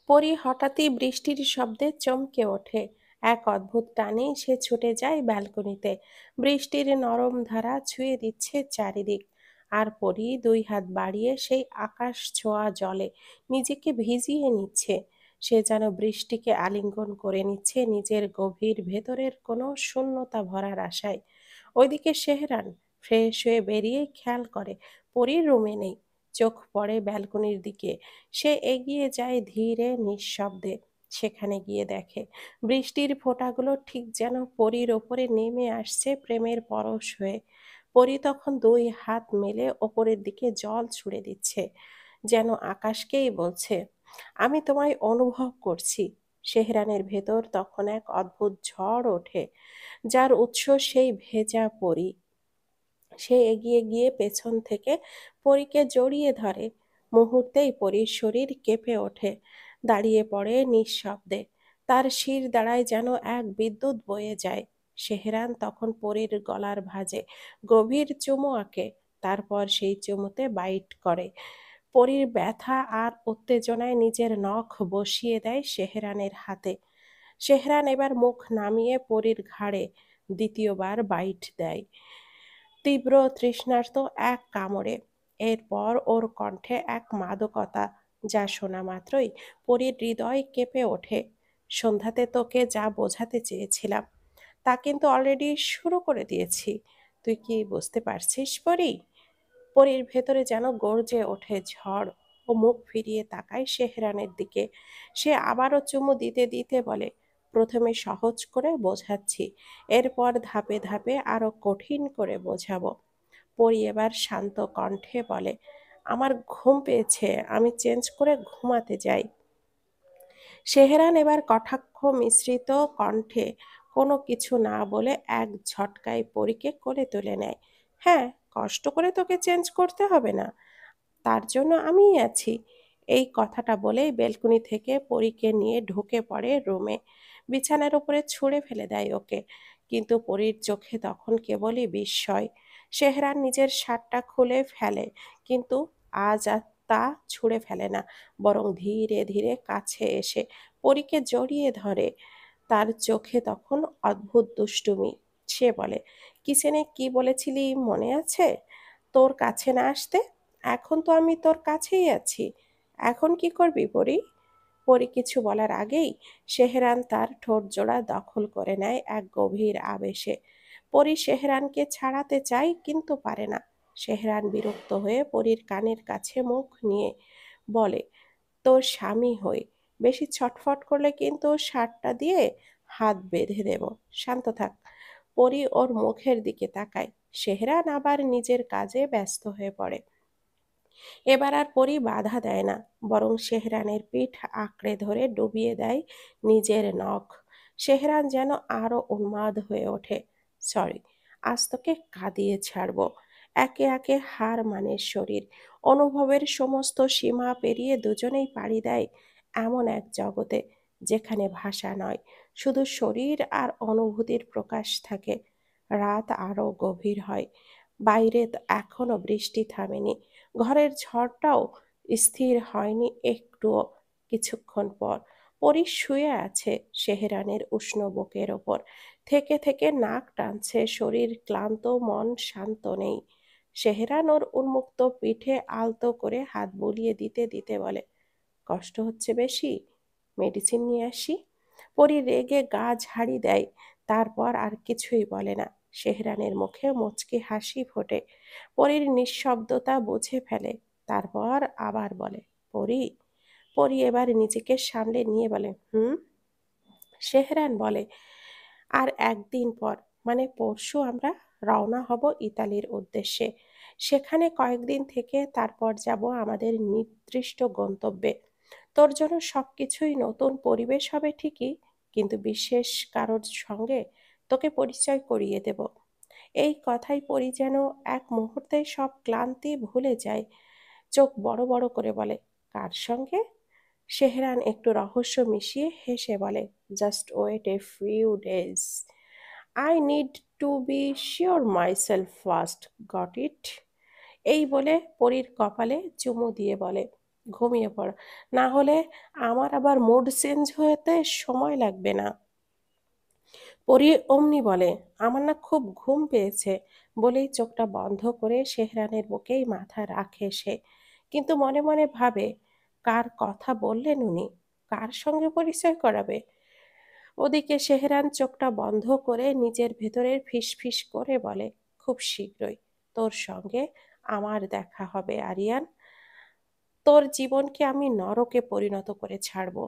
পরী হঠাৎই বৃষ্টির শব্দে চমকে ওঠে। এক অদ্ভুত টানেই সে ছুটে যায় ব্যালকনিতে। বৃষ্টির নরম ধারা ছুঁয়ে দিচ্ছে চারিদিক। আর পরী দুই হাত বাড়িয়ে সেই আকাশ ছোঁয়া জলে নিজেকে ভিজিয়ে নিচ্ছে। সে যেন বৃষ্টিকে আলিঙ্গন করে নিচ্ছে নিজের গভীর ভেতরের কোনো শূন্যতা ভরার আশায়। ওইদিকে সেহরান ফ্রেশ হয়ে বেরিয়ে খেয়াল করে পরীর রুমে নেই। চোখ পড়ে ব্যালকনির দিকে। সে এগিয়ে যায় ধীরে নিঃশব্দে। সেখানে গিয়ে দেখে বৃষ্টির ফোঁটাগুলো ঠিক যেন পরীর ওপরে নেমে আসছে প্রেমের পরশ হয়ে। পরী তখন দুই হাত মেলে ওপরের দিকে জল ছুড়ে দিচ্ছে, যেন আকাশকেই বলছে, আমি তোমায় অনুভব করছি। সেহরানের ভেতর তখন এক অদ্ভুত ঝড় ওঠে, যার উৎস সেই ভেজা পরী। সে এগিয়ে গিয়ে পেছন থেকে পরীকে জড়িয়ে ধরে। মুহূর্তেই পরীর শরীর কেঁপে ওঠে, দাঁড়িয়ে পড়ে নিঃশব্দে। তার শির দাঁড়ায় যেন এক বিদ্যুৎ বয়ে যায়। সেহরান তখন পরীর গলার ভাঁজে গভীর চুমু আঁকে, তারপর সেই চুমুতে বাইট করে। পরীর ব্যথা আর উত্তেজনায় নিজের নখ বসিয়ে দেয় সেহরানের হাতে। সেহরান এবার মুখ নামিয়ে পরীর ঘাড়ে দ্বিতীয়বার বাইট দেয়, তীব্র তৃষ্ণার্ত এক কামড়ে। এরপর ওর কণ্ঠে এক মাদকতা, যা শোনা মাত্রই পরীর হৃদয় কেঁপে ওঠে। সন্ধ্যাতে তোকে যা বোঝাতে চেয়েছিলাম তা কিন্তু অলরেডি শুরু করে দিয়েছি। তুই কি বুঝতে পারছিস পরী? পরীর ভেতরে যেন গর্জে ওঠে ঝড়। ও মুখ ফিরিয়ে তাকায় সেহরানের দিকে। সে আবারও চুমু দিতে দিতে বলে, প্রথমে সহজ করে বোঝাচ্ছি, এরপর ধাপে ধাপে আরো কঠিন করে বোঝাবো। পরী এবার শান্ত কণ্ঠে বলে, আমার ঘুম পেয়েছে, আমি চেঞ্জ করে ঘুমাতে যাই। সেহরান এবার কটাক্ষ মিশ্রিত কণ্ঠে কোনো কিছু না বলে এক ঝটকায় পরীকে কোলে তুলে নেয়। হ্যাঁ, কষ্ট করে তোকে চেঞ্জ করতে হবে না, তার জন্য আমিই আছি। এই কথাটা বলেই বেলকনি থেকে পরীকে নিয়ে ঢুকে পড়ে রুমে। বিছানার উপরে ছুঁড়ে ফেলে দেয় ওকে। কিন্তু পরীর চোখে তখন কেবলই বিস্ময়। সেহরান নিজের শার্টটা খুলে ফেলে, কিন্তু আজ আর তা ছুঁড়ে ফেলে না, বরং ধীরে ধীরে কাছে এসে পরীকে জড়িয়ে ধরে। তার চোখে তখন অদ্ভুত দুষ্টুমি। সে বলে, কিচেনে কি বলেছিলি মনে আছে? তোর কাছে না আসতে। এখন তো আমি তোর কাছেই আছি। এখন কি করবি পরী? পরী কিছু বলার আগেই সেহরান তার ঠোঁটজোড়া দখল করে নেয় এক গভীর আবেশে। পরী সেহরানকে ছাড়াতে চায় কিন্তু পারে না। সেহরান বিরক্ত হয়ে পরীর কানের কাছে মুখ নিয়ে বলে, তোর স্বামী হই, বেশি ছটফট করলে কিন্তু শার্টটা দিয়ে হাত বেঁধে দেব। শান্ত থাক। পরী ওর মুখের দিকে তাকায়। সেহরান আবার নিজের কাজে ব্যস্ত হয়ে পড়ে। এবার আর পরী বাধা দেয় না, বরং সেহরানের পিঠ আঁকড়ে ধরে ডুবিয়ে দেয় নিজের নখ। সেহরান যেন আরো উন্মাদ হয়ে ওঠে। সরি, আজ তোকে কাঁদিয়ে ছাড়বো। একে একে হার মানে শরীর। অনুভবের সমস্ত সীমা পেরিয়ে দুজনেই পাড়ি দেয় এমন এক জগতে, যেখানে ভাষা নয়, শুধু শরীর আর অনুভূতির প্রকাশ থাকে। রাত আরো গভীর হয়। বাইরে এখনো বৃষ্টি থামেনি। ঘরের ঝড়টাও স্থির হয়নি একটুও। কিছুক্ষণ পর পরী শুয়ে আছে সেহরানের উষ্ণ বুকের ওপর। থেকে থেকে নাক টানছে, শরীর ক্লান্ত, মন শান্ত নেই। সেহরান ওর উন্মুক্ত পিঠে আলতো করে হাত বুলিয়ে দিতে দিতে বলে, কষ্ট হচ্ছে বেশি? মেডিসিন নিয়ে আসি? পরী রেগে গা ঝাড়ি দেয়, তারপর আর কিছুই বলে না। সেহরানের মুখে মুচকি হাসি ফোটে। পরীর নিঃশব্দতা বুঝে ফেলে। তারপর আবার বলে, পরী। পরী এবার নিজেকে সামলে নিয়ে বলে, হুম। সেহরান বলে, আর একদিন পর, মানে পরশু আমরা রওনা হব ইতালির উদ্দেশ্যে। সেখানে কয়েকদিন থেকে তারপর যাব আমাদের নির্দিষ্ট গন্তব্যে। তোর জন্য সবকিছুই নতুন পরিবেশ হবে ঠিকই, কিন্তু বিশেষ কারোর সঙ্গে তোকে পরিচয় করিয়ে দেব। এই কথাই পড়ি যেন এক মুহূর্তে সব ক্লান্তি ভুলে যায়। চোখ বড় বড় করে বলে, কার সঙ্গে? সেহরান একটু রহস্য মিশিয়ে হেসে বলে, just wait a few days. I need to be sure myself first, got it? এই বলে পরীর কপালে চুমু দিয়ে বলে, ঘুমিয়ে পড়ো, না হলে আমার আবার মুড চেঞ্জ হতে সময় লাগবে না। পরি অমনি বলে, আমার না খুব ঘুম পেয়েছে, বলেই চোখটা বন্ধ করে সেহরানের বুকেই মাথা রাখে সে। কিন্তু মনে মনে ভাবে, কার কথা বললেন উনি, কার সঙ্গে পরিচয় করাবে। ওদিকে সেহরান চোখটা বন্ধ করে নিজের ভেতরের ফিসফিস করে বলে, খুব শীঘ্রই তোর সঙ্গে আমার দেখা হবে আরিয়ান। তোর জীবনকে আমি নরকে পরিণত করে ছাড়বো।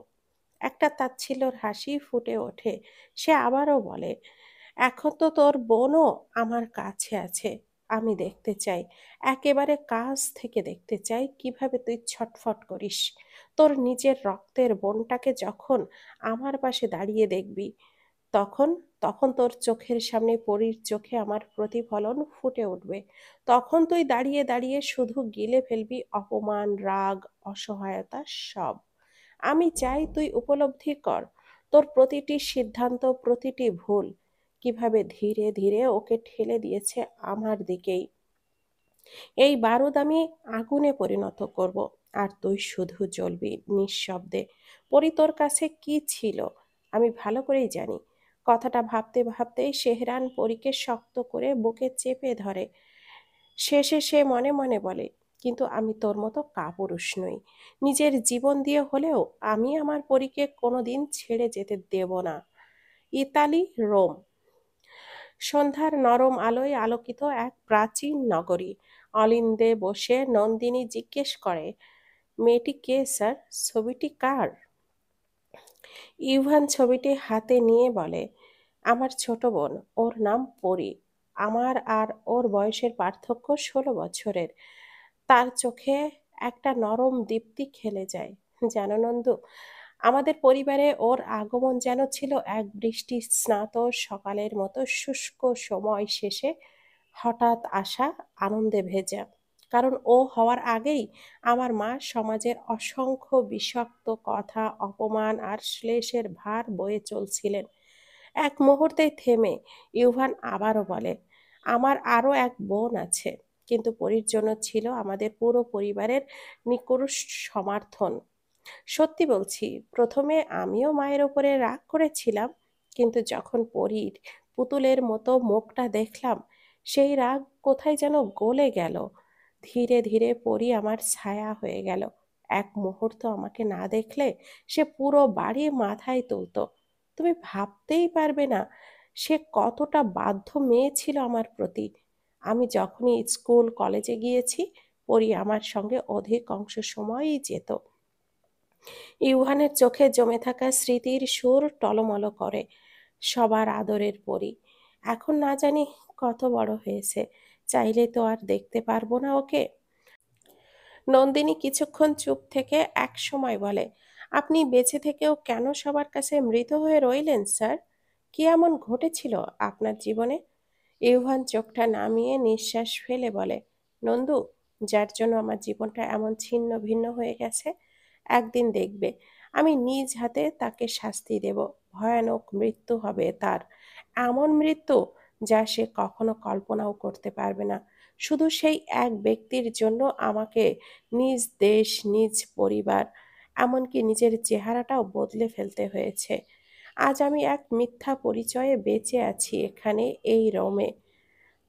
একটা তাচ্ছিল্যর হাসি ফুটে ওঠে। সে আবারও বলে, এখন তো তোর বোনও আমার কাছে আছে। আমি দেখতে চাই, একেবারে কাছ থেকে দেখতে চাই কিভাবে তুই ছটফট করিস। তোর নিজের রক্তের বোনটাকে যখন আমার পাশে দাঁড়িয়ে দেখবি, তখন তখন তোর চোখের সামনে পরীর চোখে আমার প্রতিফলন ফুটে উঠবে। তখন তুই দাঁড়িয়ে দাঁড়িয়ে শুধু গিলে ফেলবি অপমান, রাগ, অসহায়তা সব। আমি চাই তুই উপলব্ধি কর তোর প্রতিটি সিদ্ধান্ত, প্রতিটি ভুল কিভাবে ধীরে ধীরে ওকে ঠেলে দিয়েছে আমার দিকেই। এই বারুদ আমি আগুনে পরিণত করব, আর তুই শুধু জ্বলবি নিঃশব্দে। পরি তোর কাছে কি ছিল আমি ভালো করেই জানি। কথাটা ভাবতে ভাবতেই সেহরান পরীকে শক্ত করে বুকে চেপে ধরে। শেষে সে মনে মনে বলে, কিন্তু আমি তোর মতো কাপুরুষ নই। নিজের জীবন দিয়ে হলেও আমি আমার পরীকে কোনোদিন ছেড়ে যেতে দেব না। Italy, Rome. সন্ধ্যার নরম আলোয় আলোকিত এক প্রাচীন নগরী। অলিন্দে বসে নন্দিনী জিজ্ঞেস করে, মেয়েটি কে স্যার? ছবিটি কার? ইভান ছবিটি হাতে নিয়ে বলে, আমার ছোট বোন, ওর নাম পরি। আমার আর ওর বয়সের পার্থক্য 16 বছরের। তার চোখে একটা নরম দীপ্তি খেলে যায়। জানো নন্দু, আমাদের পরিবারে ওর আগমন যেন ছিল এক বৃষ্টি স্নাত সকালের মতো শুষ্ক সময় শেষে হঠাৎ আসা আনন্দে ভেজা। কারণ ও হওয়ার আগেই আমার মা সমাজের অসংখ্য বিষাক্ত কথা, অপমান আর শ্লেষের ভার বয়ে চলছিলেন। এক মুহূর্তেই থেমে ইউভান আবারও বলে, আমার আরও এক বোন আছে, কিন্তু পরীর জন্য ছিল আমাদের পুরো পরিবারের নিকরুষ সমর্থন। সত্যি বলছি, প্রথমে আমিও মায়ের ওপরে রাগ করেছিলাম, কিন্তু যখন পরীর পুতুলের মতো মুখটা দেখলাম, সেই রাগ কোথায় যেন গলে গেল। ধীরে ধীরে পরী আমার ছায়া হয়ে গেল। এক মুহূর্ত আমাকে না দেখলে সে পুরো বাড়ি মাথায় তুলতো। তুমি ভাবতেই পারবে না সে কতটা বাধ্য মেয়ে ছিল আমার প্রতি। আমি যখনই স্কুল কলেজে গিয়েছি, পরী আমার সঙ্গে অধিকাংশ সময়ই যেত। ইউহানের চোখে জমে থাকা স্মৃতির সুর টলমল করে। সবার আদরের পরী এখন না জানি কত বড় হয়েছে, চাইলে তো আর দেখতে পারবো না ওকে। নন্দিনী কিছুক্ষণ চুপ থেকে এক সময় বলে, আপনি বেঁচে থেকেও কেন সবার কাছে মৃত হয়ে রইলেন স্যার? কি এমন ঘটেছিল আপনার জীবনে? ইউভান চোখটা নামিয়ে নিঃশ্বাস ফেলে বলে, নন্দু, যার জন্য আমার জীবনটা এমন ছিন্ন ভিন্ন হয়ে গেছে, একদিন দেখবে আমি নিজ হাতে তাকে শাস্তি দেব। ভয়ানক মৃত্যু হবে তার, এমন মৃত্যু যা সে কখনো কল্পনাও করতে পারবে না। শুধু সেই এক ব্যক্তির জন্য আমাকে নিজ দেশ, নিজ পরিবার, এমনকি নিজের চেহারাটাও বদলে ফেলতে হয়েছে। আজ আমি এক মিথ্যা পরিচয়ে বেঁচে আছি এখানে, এই রোমে।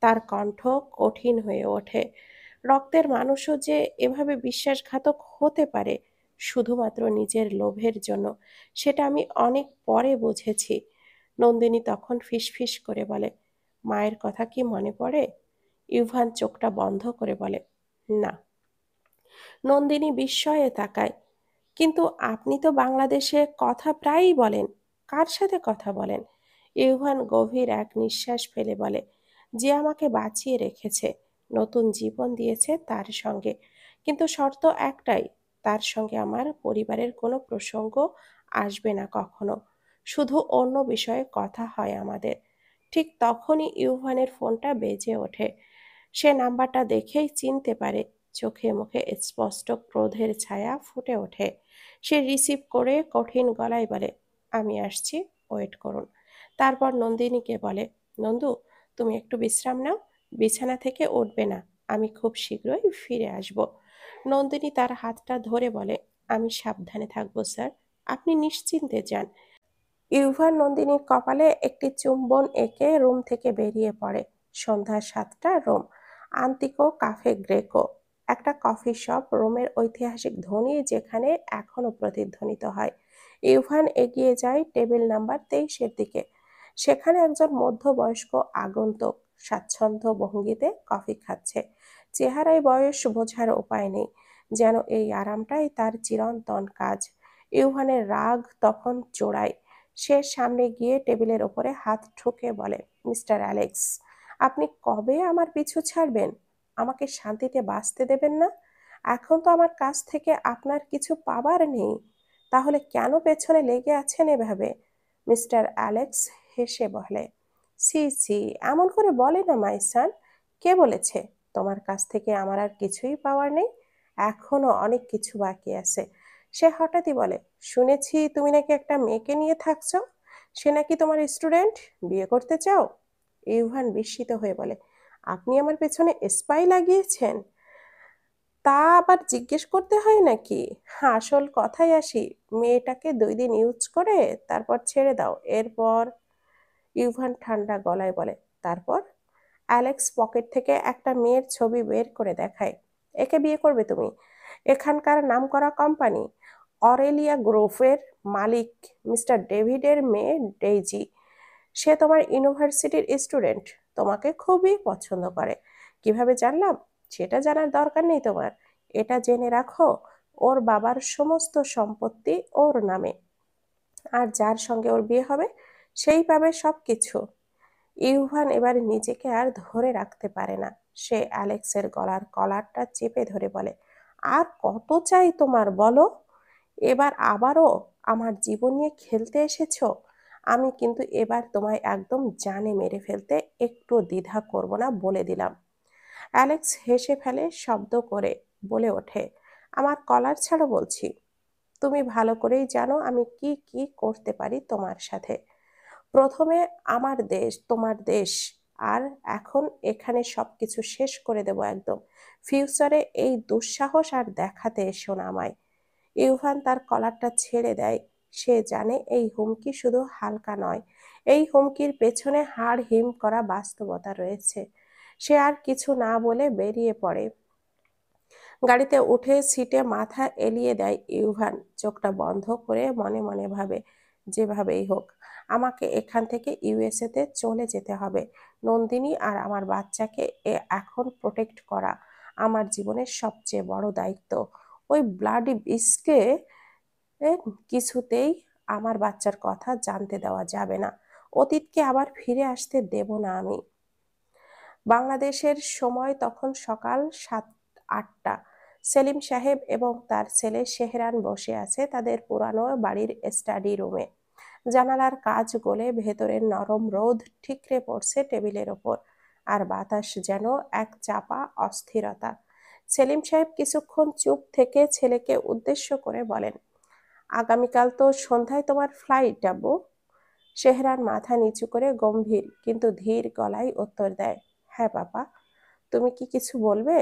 তার কণ্ঠ কঠিন হয়ে ওঠে। রক্তের মানুষও যে এভাবে বিশ্বাসঘাতক হতে পারে শুধুমাত্র নিজের লোভের জন্য, সেটা আমি অনেক পরে বুঝেছি। নন্দিনী তখন ফিসফিস করে বলে, মায়ের কথা কি মনে পড়ে? ইউভান চোখটা বন্ধ করে বলে, না। নন্দিনী বিস্ময়ে তাকায়, কিন্তু আপনি তো বাংলাদেশে কথা প্রায়ই বলেন, কার সাথে কথা বলেন? ইউভান গভীর এক নিঃশ্বাস ফেলে বলে, যে আমাকে বাঁচিয়ে রেখেছে, নতুন জীবন দিয়েছে তার সঙ্গে। কিন্তু শর্ত একটাই, তার সঙ্গে আমার পরিবারের কোনো প্রসঙ্গ আসবে না কখনো। শুধু অন্য বিষয়ে কথা হয় আমাদের। ঠিক তখনই ইউভানের ফোনটা বেজে ওঠে। সে নাম্বারটা দেখেই চিনতে পারে। চোখে মুখে স্পষ্ট ক্রোধের ছায়া ফুটে ওঠে। সে রিসিভ করে কঠিন গলায় বলে, আমি আসছি, ওয়েট করুন। তারপর নন্দিনীকে বলে, নন্দু, তুমি একটু বিশ্রাম নাও, বিছানা থেকে উঠবে না, আমি খুব শীঘ্রই ফিরে আসব। নন্দিনী তার হাতটা ধরে বলে, আমি সাবধানে থাকবো স্যার, আপনি নিশ্চিন্তে যান। ইউভান নন্দিনীর কপালে একটি চুম্বন এঁকে রুম থেকে বেরিয়ে পড়ে। সন্ধ্যা 7টা, রোম, আন্তিকো কাফে গ্রেকো, একটা কফি শপ, রোমের ঐতিহাসিক ধ্বনি যেখানে এখনো প্রতিধ্বনিত হয়। ইউভান এগিয়ে যায় টেবিল নাম্বার 23-এর দিকে। সেখানে একজন মধ্যবয়স্ক আগন্তুক স্বাচ্ছন্দ্য ভঙ্গিতে কফি খাচ্ছে। চেহারায় বয়স বোঝার উপায় নেই, যেন এই আরামটাই তার চিরন্তন কাজ। ইউভানের রাগ তখন চোরাই। সে সামনে গিয়ে টেবিলের ওপরে হাত ঠুকে বলে, মিস্টার অ্যালেক্স, আপনি কবে আমার পিছু ছাড়বেন? আমাকে শান্তিতে বাঁচতে দেবেন না? এখন তো আমার কাছ থেকে আপনার কিছু পাবার নেই, তাহলে কেন পেছনে লেগে আছেন এভাবে? মিস্টার অ্যালেক্স হেসে বলে, সি সি, এমন করে বলে না মাই সান। কে বলেছে তোমার কাছ থেকে আমার আর কিছুই পাওয়ার নেই? এখনো অনেক কিছু বাকি আছে। সে হঠাৎই বলে, শুনেছি তুমি নাকি একটা মেয়েকে নিয়ে থাকছো, সে নাকি তোমার স্টুডেন্ট, বিয়ে করতে চাও? ইউভান বিস্মিত হয়ে বলে, আপনি আমার পেছনে স্পাই লাগিয়েছেন? তা আবার জিজ্ঞেস করতে হয় নাকি? আসল কথায় আসি, মেয়েটাকে 2 দিন ইউজ করে তারপর ছেড়ে দাও, এরপর? ইউভান ঠান্ডা গলায় বলে, তারপর? অ্যালেক্স পকেট থেকে একটা মেয়ের ছবি বের করে দেখায়। একে বিয়ে করবে তুমি? এখানকার নামকরা কোম্পানি অরেলিয়া গ্রুপের মালিক মিস্টার ডেভিডের মেয়ে ডেইজি। সে তোমার ইউনিভার্সিটির স্টুডেন্ট, তোমাকে খুবই পছন্দ করে। কিভাবে জানলাম সেটা জানার দরকার নেই তোমার। এটা জেনে রাখো, ওর বাবার সমস্ত সম্পত্তি ওর নামে, আর যার সঙ্গে ওর বিয়ে হবে সেই পাবে সবকিছু। ইউভান এবার নিজেকে আর ধরে রাখতে পারে না। সে অ্যালেক্সের গলার কলারটা চেপে ধরে বলে, আর কত চাই তোমার বলো? এবার আবারও আমার জীবন নিয়ে খেলতে এসেছো? আমি কিন্তু এবার তোমায় একদম জানে মেরে ফেলতে একটু দ্বিধা করব না, বলে দিলাম। অ্যালেক্স হেসে ফেলে শব্দ করে, বলে ওঠে, আমার কলার ছাড়ো বলছি। তুমি ভালো করেই জানো আমি কি কি করতে পারি তোমার সাথে। প্রথমে আমার দেশ, তোমার দেশ, আর এখন এখানে সবকিছু শেষ করে দেব একদম। ফিউচারে এই দুঃসাহস আর দেখাতে এসো না আমায়। ইউভান তার কলারটা ছেড়ে দেয়। সে জানে এই হুমকি শুধু হালকা নয়, এই হুমকির পেছনে হাড় হিম করা বাস্তবতা রয়েছে। সে আর কিছু না বলে বেরিয়ে পড়ে। গাড়িতে উঠে সিটে মাথা এলিয়ে দেয় ইউভান। চোখটা বন্ধ করে মনে মনে ভাবে, যেভাবেই হোক আমাকে এখান থেকে ইউএসএ তে চলে যেতে হবে। নন্দিনী আর আমার বাচ্চাকে এখন প্রোটেক্ট করা আমার জীবনের সবচেয়ে বড় দায়িত্ব। ওই ব্লাডি বিস্টকে কিছুতেই আমার বাচ্চার কথা জানতে দেওয়া যাবে না। অতীতকে আবার ফিরে আসতে দেব না আমি। বাংলাদেশের সময় তখন সকাল 7-8টা। সেলিম সাহেব এবং তার ছেলে শেহরান বসে আছে তাদের পুরানো বাড়ির স্টাডি রুমে। জানালার কাঁচ গলে ভেতরের নরম রোদ ঠিকরে পড়ছে টেবিলের ওপর, আর বাতাস যেন এক চাপা অস্থিরতা। সেলিম সাহেব কিছুক্ষণ চুপ থেকে ছেলেকে উদ্দেশ্য করে বলেন, আগামীকাল তো সন্ধ্যায় তোমার ফ্লাইট, আব্বু। শেহরান মাথা নিচু করে গম্ভীর কিন্তু ধীর গলায় উত্তর দেয়, হ্যাঁ বাবা। তুমি কি কিছু বলবে?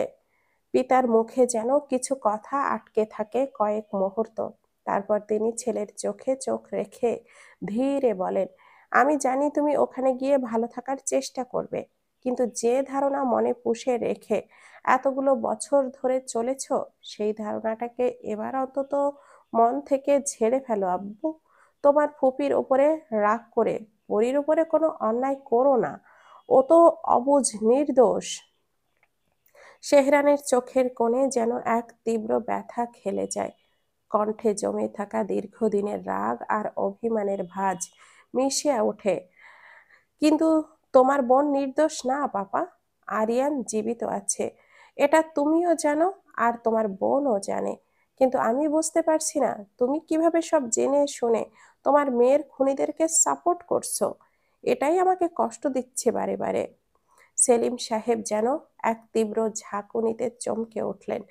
পিতার মুখে যেন কিছু কথা আটকে থাকে কয়েক মুহূর্ত। তারপর তিনি ছেলের চোখে চোখ রেখে ধীরে বলেন, আমি জানি তুমি ওখানে গিয়ে ভালো থাকার চেষ্টা করবে, কিন্তু যে ধারণা মনে পুষে রেখে এতগুলো বছর ধরে চলেছ, সেই ধারণাটাকে এবার অন্তত মন থেকে ঝেড়ে ফেলো আব্বু। তোমার ফুপির উপরে রাগ করে পরীর উপরে কোনো অন্যায় করো না। ও তো অবুঝ, নির্দোষ। শেহরানের চোখের কোণে যেন এক তীব্র ব্যথা খেলে যায়। কণ্ঠে জমে থাকা দীর্ঘদিনের রাগ আর অভিমানের ভাঁজ মিশে ওঠে। কিন্তু তোমার বোন নির্দোষ না পাপা। আরিয়ান জীবিত আছে, এটা তুমিও জানো, আর তোমার বোনও জানে। কিন্তু আমি বুঝতে পারছি না তুমি কিভাবে সব জেনে শুনে তোমার মেয়ের খুনিদেরকে সাপোর্ট করছো। এটাই আমাকে কষ্ট দিচ্ছে বারে বারে। সেলিম সাহেব যেন এক তীব্র ঝাঁকুনিতে চমকে উঠলেন।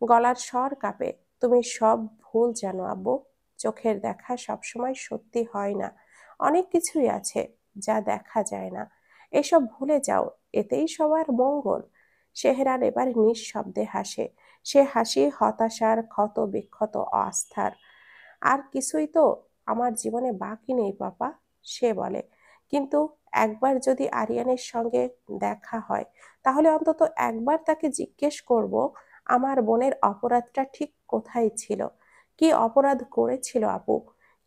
গলার স্বর কাঁপে, তুমি সব ভুল জানো আব্বু। চোখের দেখা সবসময় সত্যি হয় না। অনেক কিছুই আছে যা দেখা যায় না। এসব ভুলে যাও, এতেই সবার মঙ্গল। শেহরান এবার নিঃশব্দে হাসে। সে হাসি হতাশার, ক্ষত বিক্ষত আস্থার। আর কিছুই তো আমার জীবনে বাকি নেই পাপা, সে বলে। কিন্তু একবার যদি আরিয়ানের সঙ্গে দেখা হয়, তাহলে অন্তত একবার তাকে জিজ্ঞেস করব আমার বোনের অপরাধটা ঠিক কোথায় ছিল, কি অপরাধ করেছিল আপু,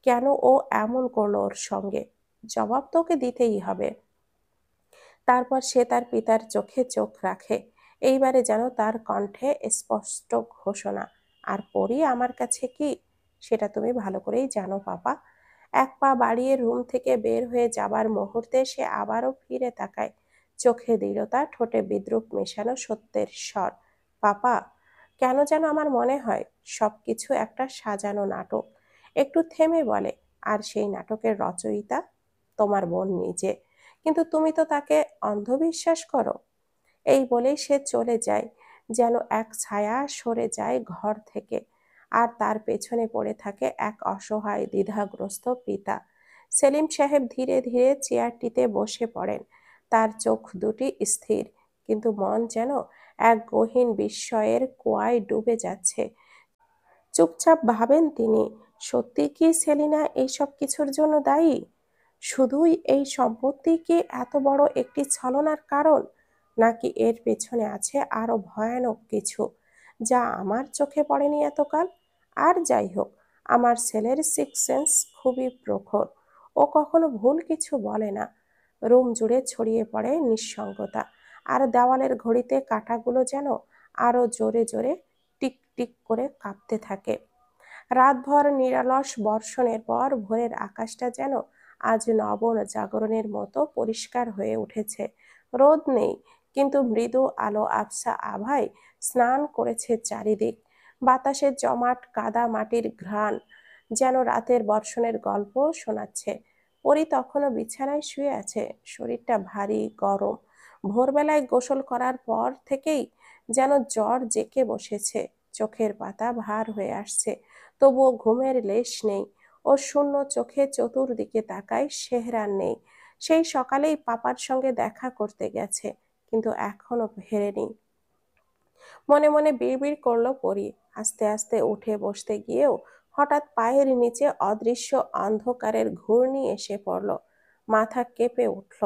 কেন ও এমন করলো ওর সঙ্গে। জবাব তো ওকে দিতেই হবে। তারপর সে তার পিতার চোখে চোখ রাখে। এইবারে যেন তার কণ্ঠে স্পষ্ট ঘোষণা, আর পরি আমার কাছে কি, সেটা তুমি ভালো করেই জানো পাপা। এক পা বাড়িয়ে রুম থেকে বের হয়ে যাবার মুহূর্তে সে আবারও ফিরে তাকায়। চোখে দৃঢ়তা, ঠোঁটে বিদ্রুপ মেশানো সত্যের স্বর। পাপা, কেন যেন আমার মনে হয় সবকিছু একটা সাজানো নাটক। একটু থেমে বলে, আর সেই নাটকের রচয়িতা তোমার বোন নিজে। কিন্তু তুমি তো তাকে অন্ধবিশ্বাস করো। এই বলেই সে চলে যায়, যেন এক ছায়া সরে যায় ঘর থেকে। আর তার পেছনে পড়ে থাকে এক অসহায় দ্বিধাগ্রস্ত পিতা। সেলিম সাহেব ধীরে ধীরে চেয়ারটিতে বসে পড়েন। তার চোখ দুটি স্থির, কিন্তু মন যেন এক গহীন বিস্ময়ের কুয়ায় ডুবে যাচ্ছে। চুপচাপ ভাবেন তিনি, সত্যি কি সেলিনা এইসব কিছুর জন্য দায়ী? শুধুই এই সম্পত্তি কি এত বড় একটি ছলনার কারণ, নাকি এর পেছনে আছে আরো ভয়ানক কিছু, যা আমার চোখে পড়েনি এতকাল? আর যাই হোক, আমার ছেলের সিক্স সেন্স খুবই প্রখর। ও কখনো ভুল কিছু বলে না। রুম জুড়ে ছড়িয়ে পড়ে নিঃসঙ্গতা, আর দেওয়ালের ঘড়িতে কাঁটাগুলো যেন আরো জোরে জোরে টিক টিক করে কাঁপতে থাকে। রাতভর নিরলস বর্ষণের পর ভোরের আকাশটা যেন আজ নব জাগরণের মতো পরিষ্কার হয়ে উঠেছে। রোদ নেই, কিন্তু মৃদু আলো আবছা আভায় স্নান করেছে চারিদিক। বাতাসে জমাট কাদা মাটির ঘ্রাণ যেন রাতের বর্ষণের গল্প শোনাচ্ছে। পরি তখনও বিছানায় শুয়ে আছে, শরীরটা ভারী গরম। ভোরবেলায় গোসল করার পর থেকেই যেন জ্বর জেঁকে বসেছে, চোখের পাতা ভার হয়ে আসছে। তবুও ঘুমের লেশ নেই। ও শূন্য চোখে চতুর্দিকে তাকায়, সেহরান নেই। সেই সকালেই পাপার সঙ্গে দেখা করতে গেছে, কিন্তু এখনো ফেরেনি। মনে মনে বিড়বিড় করলো পরি। আস্তে আস্তে উঠে বসতে গিয়েও হঠাৎ পায়ের নিচে অদৃশ্য অন্ধকারের ঘূর্ণি এসে পড়ল। মাথা কেঁপে উঠল।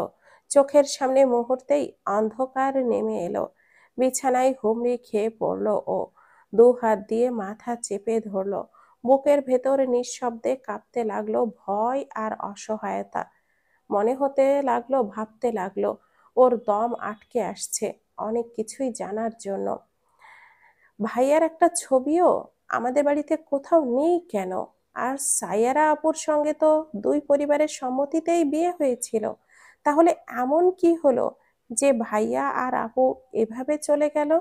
চোখের সামনে মুহূর্তেই অন্ধকার নেমে এলো। বিছানায় হুমড়ি খেয়ে পড়ল ও। দু হাত দিয়ে মাথা চেপে ধরল। বুকের ভেতর নিঃশব্দে কাঁপতে লাগলো ভয় আর অসহায়তা। মনে হতে লাগলো, ভাবতে লাগলো, ওর দম আটকে আসছে অনেক কিছুই জানার জন্য। ভাইয়ার একটা ছবিও আমাদের বাড়িতে কোথাও নেই কেন? আর সাইয়ারা আপুর সঙ্গে তো দুই পরিবারের সম্মতিতেই বিয়ে হয়েছিল। তাহলে এমন কি হলো যে ভাইয়া আর আপু এভাবে চলে গেল?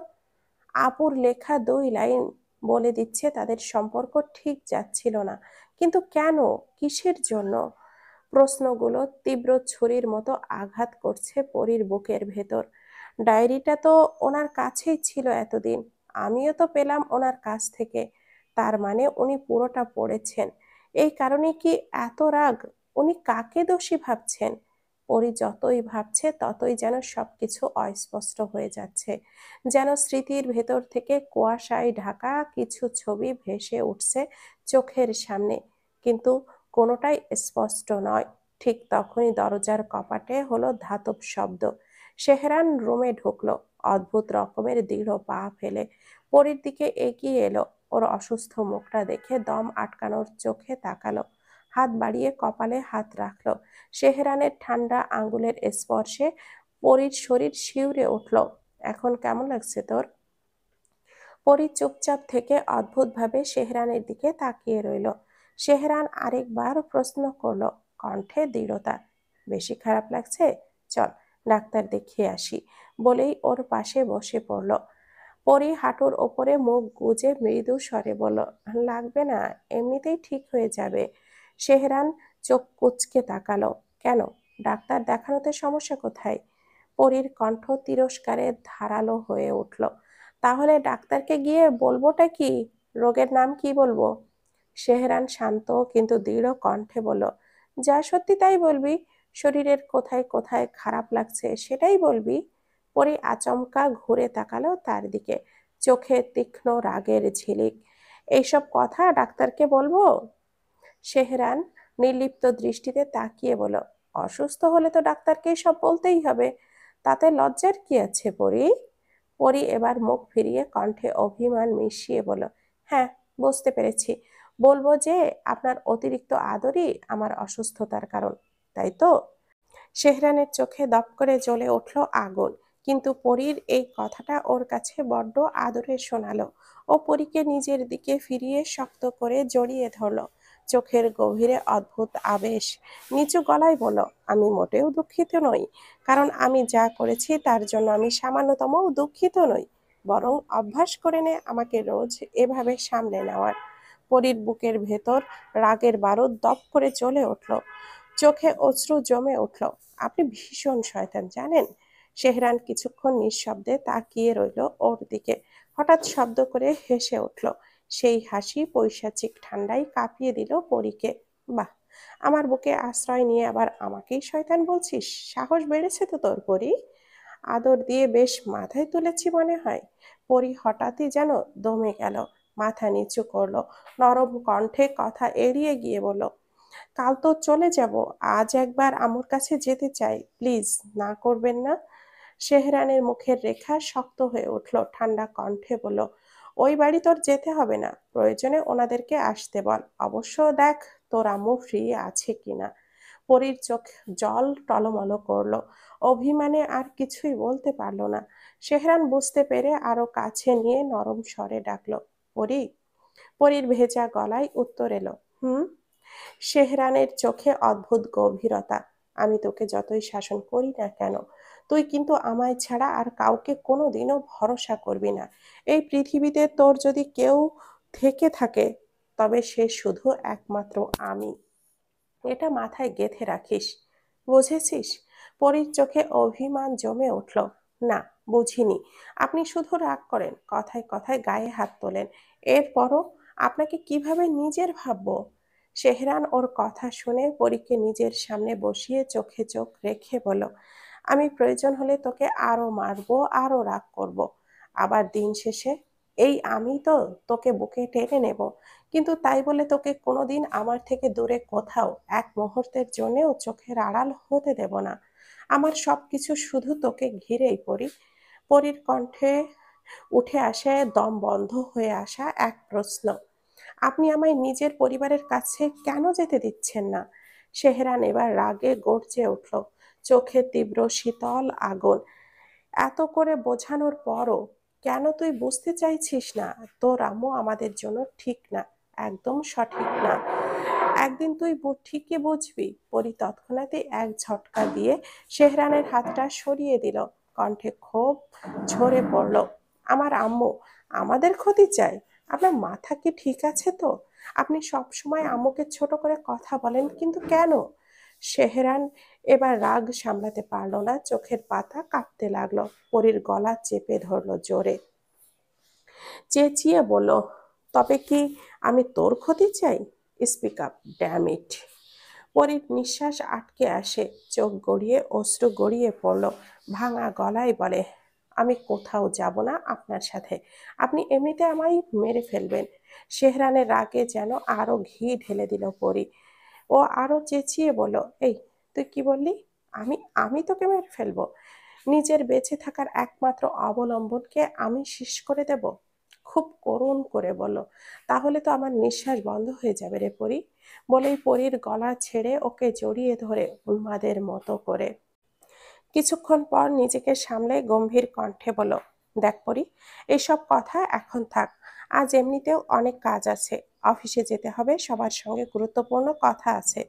আপুর লেখা দুই লাইন বলে দিচ্ছে তাদের সম্পর্ক ঠিক যাচ্ছিল না, কিন্তু কেন, কিসের জন্য? প্রশ্নগুলো তীব্র ছুরির মতো আঘাত করছে পরীর বুকের ভেতর। ডায়েরিটা তো ওনার কাছেই ছিল এতদিন, আমিও তো পেলাম ওনার কাছ থেকে। তার মানে উনি পুরোটা পড়েছেন। এই কারণে কি এত রাগ? উনি কাকে দোষী ভাবছেন? পরী যতই ভাবছে ততই যেন সবকিছু অস্পষ্ট হয়ে যাচ্ছে। যেন স্মৃতির ভেতর থেকে কুয়াশায় ঢাকা কিছু ছবি ভেসে উঠছে চোখের সামনে, কিন্তু কোনোটাই স্পষ্ট নয়। ঠিক তখনই দরজার কপাটে হলো ধাতব শব্দ। সেহরান রুমে ঢুকলো, অদ্ভুত রকমের দৃঢ় পা ফেলে। পরীর দিকে এগিয়ে এলো। ওর অসুস্থ মুখটা দেখে দম আটকানোর চোখে তাকালো। হাত বাড়িয়ে কপালে হাত রাখলো। সেহরানের ঠান্ডা আঙ্গুলের স্পর্শে পরীর শরীর শিউরে উঠল। এখন কেমন লাগছে তোর? পরী চুপচাপ থেকে অদ্ভুতভাবে সেহরানের দিকে তাকিয়ে রইল। সেহরান আরেকবার প্রশ্ন করলো, কণ্ঠে দৃঢ়তা। বেশি খারাপ লাগছে? চল ডাক্তার দেখিয়ে আসি, বলেই ওর পাশে বসে পড়ল। পরী হাঁটুর ওপরে মুখ গুজে মৃদু স্বরে বলল, লাগবে না, এমনিতেই ঠিক হয়ে যাবে। সেহরান চোখ কুঁচকে তাকালো। কেন, ডাক্তার দেখানোতে সমস্যা কোথায়? পরীর কণ্ঠ তিরস্কারে ধারালো হয়ে উঠল। তাহলে ডাক্তারকে গিয়ে বলবোটা কি? রোগের নাম কি বলবো? সেহরান শান্ত কিন্তু দৃঢ় কণ্ঠে বলল, যা সত্যি তাই বলবি। শরীরের কোথায় কোথায় খারাপ লাগছে সেটাই বলবি। পরে আচমকা ঘুরে তাকালো তার দিকে। চোখে তীক্ষ্ণ রাগের ঝিলিক। এইসব কথা ডাক্তারকে বলবো? শেহরান নির্লিপ্ত দৃষ্টিতে তাকিয়ে বলল, অসুস্থ হলে তো ডাক্তারকে সব বলতেই হবে, তাতে লজ্জার কি আছে পরি? পরি এবার মুখ ফিরিয়ে কণ্ঠে অভিমান মিশিয়ে বলল, হ্যাঁ, বুঝতে পেরেছি। বলবো যে আপনার অতিরিক্ত আদরই আমার অসুস্থতার কারণ, তাই তো? শেহরানের চোখে দপ করে জ্বলে উঠল আগুন, কিন্তু পরীর এই কথাটা ওর কাছে বড্ড আদরে শোনালো। ও পরীকে নিজের দিকে ফিরিয়ে শক্ত করে জড়িয়ে ধরল, চোখের গভীরে অদ্ভুত আবেশ। নিচু গলায় বলল, আমি মোটেও দুঃখিত নই, কারণ আমি যা করেছি তার জন্য আমি সামান্যতম দুঃখিত নই, বরং অভ্যাস করে নে আমাকে রোজ এভাবে সামলে নেওয়ার। পরীর বুকের ভেতর রাগের বারুদ দপ করে জ্বলে উঠল, চোখে অশ্রু জমে উঠল। আপনি ভীষণ শয়তান, জানেন? শেহরান কিছুক্ষণ নিঃশব্দে তাকিয়ে রইল ওর দিকে, হঠাৎ শব্দ করে হেসে উঠল। সেই হাসি পৈশাচিক ঠান্ডায় কাঁপিয়ে দিল পরীকে। বাহ, আমার বুকে আশ্রয় নিয়ে আবার আমাকেই শয়তান বলছিস? সাহস বেড়েছে তো তোর, পরী। আদর দিয়ে বেশ মাথায় তুলেছি মনে হয়। পরী হঠাৎই যেন দমে গেল, মাথা নিচু করলো, নরম কণ্ঠে কথা এড়িয়ে গিয়ে বলল, কাল তো চলে যাব, আজ একবার আম্মুর কাছে যেতে চাই, প্লিজ না করবেন না? শেহরানের মুখের রেখা শক্ত হয়ে উঠল, ঠান্ডা কণ্ঠে বলল, ওই বাড়ি তোর যেতে হবে না, প্রয়োজনে ওনাদেরকে আসতে বল, অবশ্য দেখ তোর আম্মু ফ্রি আছে কিনা। পরীর চোখ জল টলমল করলো, অভিমানে আর কিছুই বলতে পারল না। শেহরান বুঝতে পেরে আরো কাছে নিয়ে নরম স্বরে ডাকলো, পরী। পরীর ভেজা গলায় উত্তর এলো, হুম। শেহরানের চোখে অদ্ভুত গভীরতা। আমি তোকে যতই শাসন করি না কেন, তুই কিন্তু আমায় ছাড়া আর কাউকে কোনোদিনও ভরসা করবি না। এই পৃথিবীতে তোর যদি কেউ থেকে থাকে, তবে সে শুধু একমাত্র আমি। এটা মাথায় গেঁথে রাখিস, বুঝেছিস? পরীর চোখে অভিমান জমে উঠল। না, বুঝিনি। আপনি শুধু রাগ করেন, কথায় কথায় গায়ে হাত তোলেন, এরপরও আপনাকে কিভাবে নিজের ভাববো? শেহরান ওর কথা শুনে পরীকে নিজের সামনে বসিয়ে চোখে চোখ রেখে বলল, আমি প্রয়োজন হলে তোকে আরো মারবো, আরো রাগ করব। আবার দিন শেষে এই আমি তো তোকে বুকে টেনে নেব, কিন্তু তাই বলে তোকে কোনোদিন আমার থেকে দূরে কোথাও এক মুহূর্তের জন্যেও চোখের আড়াল হতে দেব না। আমার সবকিছু শুধু তোকে ঘিরেই। পড়ি। পরীর কণ্ঠে উঠে আসে দম বন্ধ হয়ে আসা এক প্রশ্ন, আপনি আমায় নিজের পরিবারের কাছে কেন যেতে দিচ্ছেন না? শেহরান এবার রাগে গর্জে উঠল, চোখে তীব্র শীতল আগুন। এত করে বোঝানোর পরও কেন তুই বুঝতে চাইছিস না? তোর আম্মু আমাদের জন্য ঠিক না, একদম সঠিক না। একদিন তুই ঠিকই বুঝবি। পরি তৎক্ষণাৎই এক ঝটকা দিয়ে শেহরানের হাতটা সরিয়ে দিল, কণ্ঠে ক্ষোভ ঝরে পড়ল, আমার আম্মু আমাদের ক্ষতি চায়? আপনার মাথা কি ঠিক আছে তো? আপনি সব সময় আম্মুকে ছোট করে কথা বলেন, কিন্তু কেন? শেহরান এবার রাগ সামলাতে পারল না, চোখের পাতা কাঁপতে লাগলো, পরীর গলা চেপে ধরলো জোরে, চেঁচিয়ে বলল, তবে কি আমি তোর ক্ষতি চাই? Speak up, damn it. পরীর নিঃশ্বাস আটকে আসে, চোখ গড়িয়ে অশ্রু গড়িয়ে পড়ল, ভাঙা গলায় বলে, আমি কোথাও যাব না আপনার সাথে, আপনি এমনিতে আমায় মেরে ফেলবেন। শেহরানের রাগে যেন আরো ঘি ঢেলে দিল পরী। ও আরো চেঁচিয়ে বলল, এই তুই কি বললি? আমি আমি তোকে মেরে ফেলবো? নিজের বেঁচে থাকার একমাত্র অবলম্বনকে আমি শেষ করে দেব? খুব করুণ করে বলল, তাহলে তো আমার নিঃশ্বাস বন্ধ হয়ে যাবে রে পরী। বলেই পরীর গলা ছেড়ে ওকে জড়িয়ে ধরে উন্মাদের মতো করে। কিছুক্ষণ পর নিজেকে সামলে গম্ভীর কণ্ঠে বলল, দেখ পরী, এসব কথা এখন থাক, আজ এমনিতেও অনেক কাজ আছে, অফিসে যেতে হবে, সবার সঙ্গে গুরুত্বপূর্ণ কথা আছে,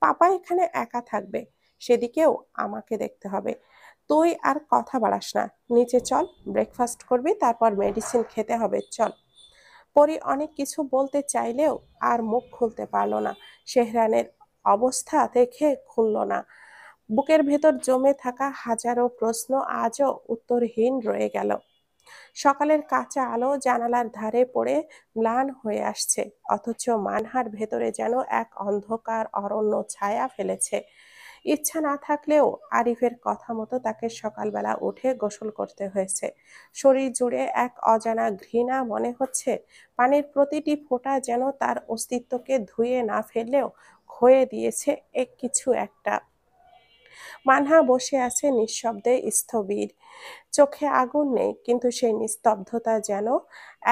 পাপা এখানে একা থাকবে, সেদিকেও আমাকে দেখতে হবে। তুই আর কথা বাড়াস না, নিচে চল, ব্রেকফাস্ট করবি, তারপর মেডিসিন খেতে হবে, চল। পরি অনেক কিছু বলতে চাইলেও আর মুখ খুলতে পারল না। শেহরানের অবস্থা দেখে খুলল না। বুকের ভেতর জমে থাকা হাজারো প্রশ্ন আজও উত্তরহীন রয়ে গেল। সকালের কাঁচা আলো জানালার ধারে পড়ে ম্লান হয়ে আসছে, অথচ মানহার ভেতরে যেন এক অন্ধকার অরণ্য ছায়া ফেলেছে। ইচ্ছা না থাকলেও আরিফের কথা মতো তাকে সকালবেলা উঠে গোসল করতে হয়েছে। শরীর জুড়ে এক অজানা ঘৃণা মনে হচ্ছে, পানির প্রতিটি ফোঁটা যেন তার অস্তিত্বকে ধুয়ে না ফেললেও ক্ষয়ে দিয়েছে এক কিছু একটা। মানহা বসে আছে নিঃশব্দে, স্থবির, চোখে আগুন নেই, কিন্তু সেই নিস্তব্ধতা যেন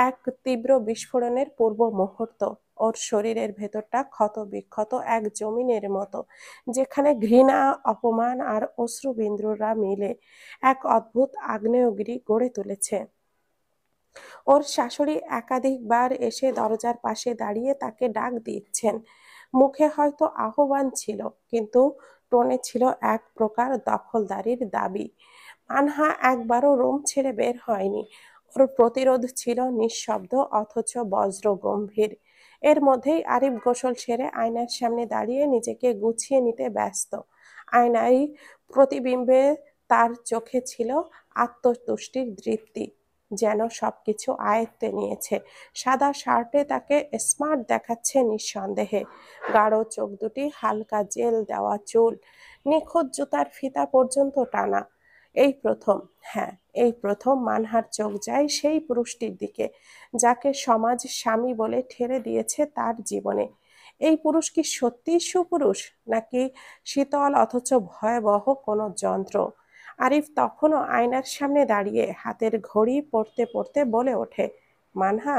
এক তীব্র বিস্ফোরণের পূর্ব মুহূর্ত। ওর শরীরের ভেতরটা ক্ষত বিক্ষত এক জমিনের মতো, যেখানে ঘৃণা, অপমান আর অশ্রুবিন্দুরা মিলে এক অদ্ভুত আগ্নেয়গিরি গড়ে তুলেছে। ওর শাশুড়ি একাধিকবার এসে দরজার পাশে দাঁড়িয়ে তাকে ডাক দিচ্ছেন। মুখে হয়তো আহ্বান ছিল, কিন্তু টোনে ছিল এক প্রকার দখলদারির দাবি। মানহা একবারও রুম ছেড়ে বের হয়নি। ওর প্রতিরোধ ছিল নিঃশব্দ অথচ বজ্র গম্ভীর। এর মধ্যেই আরিফ গোসল সেরে আয়নার সামনে দাঁড়িয়ে নিজেকে গুছিয়ে নিতে ব্যস্ত। আয়নায় প্রতিবিম্বে তার চোখে ছিল আত্মতুষ্টির দৃপ্তি, যেন সবকিছু আয়ত্তে নিয়েছে। সাদা শার্টে তাকে স্মার্ট দেখাচ্ছে নিঃসন্দেহে। গাঢ় চোখ দুটি, হালকা জেল দেওয়া চুল, নিখুঁত জুতার ফিতা পর্যন্ত টানা। এই প্রথম, হ্যাঁ, এই প্রথম মানহার চোখ যায় সেই পুরুষটির দিকে যাকে সমাজ স্বামী বলে ঠেলে দিয়েছে তার জীবনে। এই পুরুষ কি সত্যিই সুপুরুষ, নাকি শীতল অথচ ভয়াবহ কোনো যন্ত্র? আরিফ তখনও আয়নার সামনে দাঁড়িয়ে হাতের ঘড়ি পড়তে পড়তে বলে ওঠে, মানহা।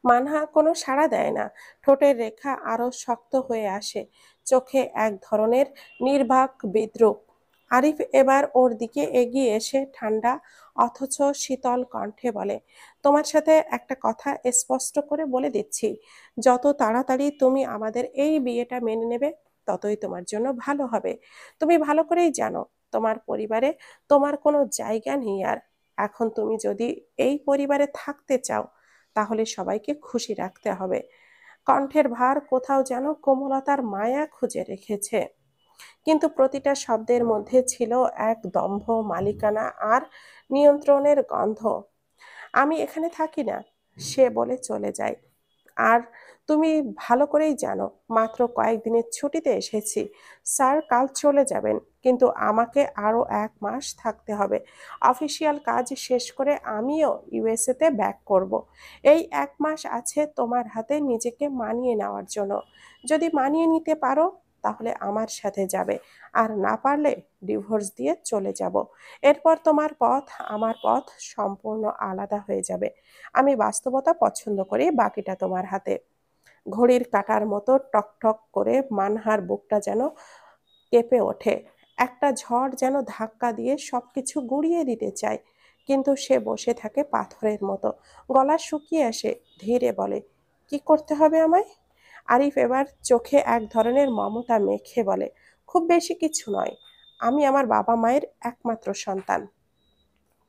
মানহা কোনো সাড়া দেয় না। ঠোঁটের রেখা আরো শক্ত হয়ে আসে, চোখে এক ধরনের নির্বাক বিদ্রুপ। আরিফ এবার ওর দিকে এগিয়ে এসে ঠান্ডা অথচ শীতল কণ্ঠে বলে, তোমার সাথে একটা কথা স্পষ্ট করে বলে দিচ্ছি, যত তাড়াতাড়ি তুমি আমাদের এই বিয়েটা মেনে নেবে, ততই তোমার জন্য ভালো হবে। তুমি ভালো করেই জানো তোমার পরিবারে তোমার কোনো জায়গা নেই আর। এখন তুমি যদি এই পরিবারে থাকতে চাও, তাহলে সবাইকে খুশি রাখতে হবে। কণ্ঠের ভার কোথাও যেন কোমলতার মায়া খুঁজে রেখেছে, কিন্তু প্রতিটা শব্দের মধ্যে ছিল এক দম্ভ, মালিকানা আর নিয়ন্ত্রণের গন্ধ। আমি এখানে থাকি না, সে বলে চলে যায়। আর তুমি ভালো করেই জানো, মাত্র কয়েকদিনের ছুটিতে এসেছি। স্যার কাল চলে যাবেন, কিন্তু আমাকে আরো 1 মাস থাকতে হবে। অফিসিয়াল কাজ শেষ করে আমিও ইউএসএ তে ব্যাক করব। এই 1 মাস আছে তোমার হাতে নিজেকে মানিয়ে নেওয়ার জন্য। যদি মানিয়ে নিতে পারো, তাহলে আমার সাথে যাবে, আর না পারলে ডিভোর্স দিয়ে চলে যাব। এরপর তোমার পথ আমার পথ সম্পূর্ণ আলাদা হয়ে যাবে। আমি বাস্তবতা পছন্দ করি, বাকিটা তোমার হাতে। ঘড়ির কাঁটার মতো টকটক করে মানহার বুকটা যেন কেঁপে ওঠে। একটা ঝড় যেন ধাক্কা দিয়ে সবকিছু গুঁড়িয়ে দিতে চায়, কিন্তু সে বসে থাকে পাথরের মতো। গলা শুকিয়ে আসে, ধীরে বলে, কি করতে হবে আমায়? আরিফ এবার চোখে এক ধরনের মমতা মেখে বলে, খুব বেশি কিছু নয়। আমি আমার বাবা মায়ের একমাত্র সন্তান,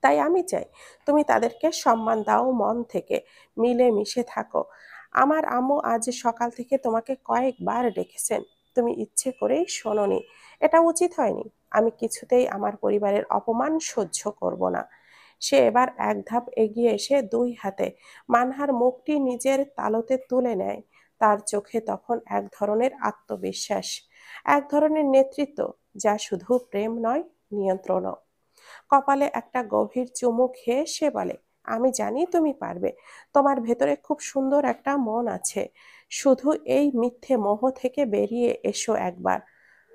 তাই আমি চাই তুমি তাদেরকে সম্মান দাও, মন থেকে মিলে মিশে থাকো। আমার আম্মু আজ সকাল থেকে তোমাকে কয়েকবার ডেকেছেন, তুমি ইচ্ছে করেই শোনোনি। এটা উচিত হয়নি। আমি কিছুতেই আমার পরিবারের অপমান সহ্য করব না। সে এবার এক ধাপ এগিয়ে এসে দুই হাতে মানহার মুখটি নিজের তালুতে তুলে নেয়। তার চোখে তখন এক ধরনের আত্মবিশ্বাস, এক ধরনের নেতৃত্ব, যা শুধু প্রেম নয়, নিয়ন্ত্রণও। কপালে একটা গভীর চুমু খেয়ে সে বলে, আমি জানি তুমি পারবে। তোমার ভেতরে খুব সুন্দর একটা মন আছে। শুধু এই মিথ্যে মোহ থেকে বেরিয়ে এসো একবার।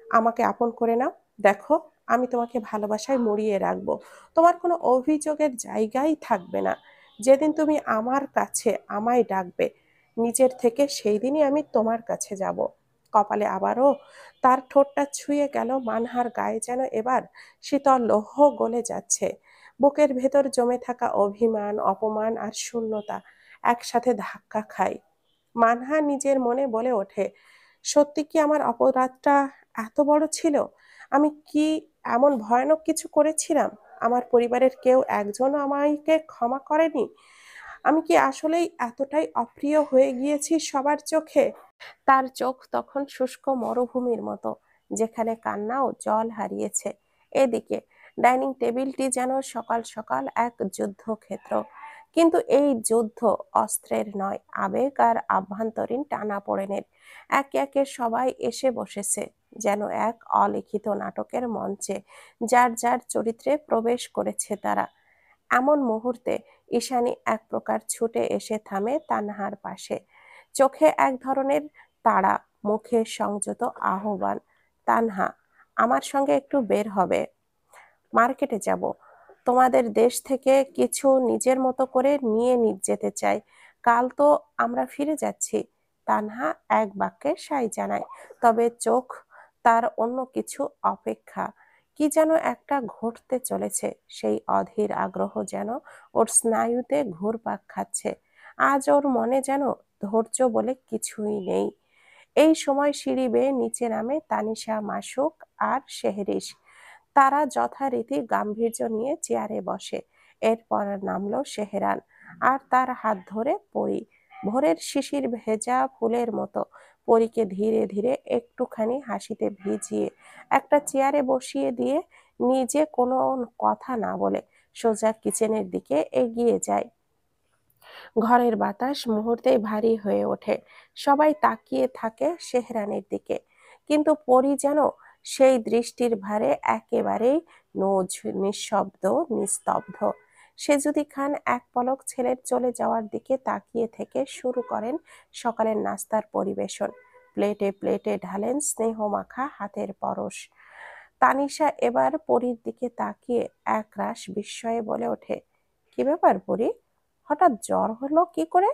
আমাকে আপন করে নাও। দেখো, আমি তোমাকে ভালোবাসায় মুড়িয়ে রাখবো। তোমার কোনো অভিযোগের জায়গাই থাকবে না। যেদিন তুমি আমার কাছে আমায় ডাকবে নিজের থেকে, সেই দিনই আমি তোমার কাছে যাব। কপালে আবারও তার ঠোঁটটা ছুঁয়ে গেল। মানহার গায়ে যেন এবার শীতল লৌহ গলে যাচ্ছে। বুকের ভেতর জমে থাকা অভিমান, অপমান আর শূন্যতা একসাথে ধাক্কা খায়। মানহা নিজের মনে বলে ওঠে, সত্যি কি আমার অপরাধটা এত বড় ছিল? আমি কি এমন ভয়ানক কিছু করেছিলাম? আমার পরিবারের কেউ একজনও আমাকে ক্ষমা করেনি? আমি কি আসলেই এতটাই অপ্রিয় হয়ে গিয়েছি সবার চোখে? তার চোখ তখন শুষ্ক মরুভূমির মতো, যেখানে কান্নাও জল হারিয়েছে। এদিকে ডাইনিং টেবিলটি যেন সকাল সকাল এক যুদ্ধক্ষেত্র। কিন্তু এই যুদ্ধ অস্ত্রের নয়, আবেগ আর আভ্যন্তরীণ টানাপোড়েনের। একে একে সবাই এসে বসেছে, যেন এক অলিখিত নাটকের মঞ্চে। যার যার চরিত্রে প্রবেশ করেছে তারা। এমন মুহূর্তে ঈশানী এক প্রকার ছুটে এসে থামে তানহার পাশে। চোখে এক ধরনের তাড়া, মুখে সংযত আহ্বান। তানহা, আমার সঙ্গে একটু বের হবে, মার্কেটে যাব। তোমাদের দেশ থেকে কিছু নিজের মতো করে নিয়ে যেতে চাই। কাল তো আমরা ফিরে যাচ্ছি। তানহা এক বাক্যে সায় জানায়, তবে চোখ তার অন্য কিছু অপেক্ষা। কি যেন একটা ঘটতে চলেছে, সেই অধীর আগ্রহ যেন ওর স্নায়ুতে ঘুরপাক খাচ্ছে। আজ ওর মনে যেন ধৈর্য বলে কিছুই নেই। এই সময় সিঁড়ি বেয়ে নিচে নামে তানিশা, মাসুক আর শেহরিশ। তারা যথারীতি গাম্ভীর্য নিয়ে চেয়ারে বসে। এরপর নামলো সেহরান, আর তার হাত ধরে পরি। ভোরের শিশির ভেজা ফুলের মতো পরীকে ধীরে ধীরে একটুখানি হাসিতে ভিজিয়ে একটা চেয়ারে বসিয়ে দিয়ে নিজে কোনো কথা না বলে সোজা কিচেনের দিকে এগিয়ে যায়। ঘরের বাতাস মুহূর্তেই ভারী হয়ে ওঠে। সবাই তাকিয়ে থাকে সেহরানের দিকে, কিন্তু পরি যেন সেই দৃষ্টির ভারে একেবারেই নিঃশব্দ, নিস্তব্ধ। সেজুদি খান এক পলক ছেলের চলে যাওয়ার দিকে তাকিয়ে থেকে শুরু করেন সকালের নাস্তার পরিবেশন। প্লেটে প্লেটে ঢালেন স্নেহ মাখা হাতের পরশ। তানিশা এবার পরীর দিকে তাকিয়ে একরাশ বিস্ময়ে বলে ওঠে, কি ব্যাপার পরী, হঠাৎ জ্বর হলো কি করে?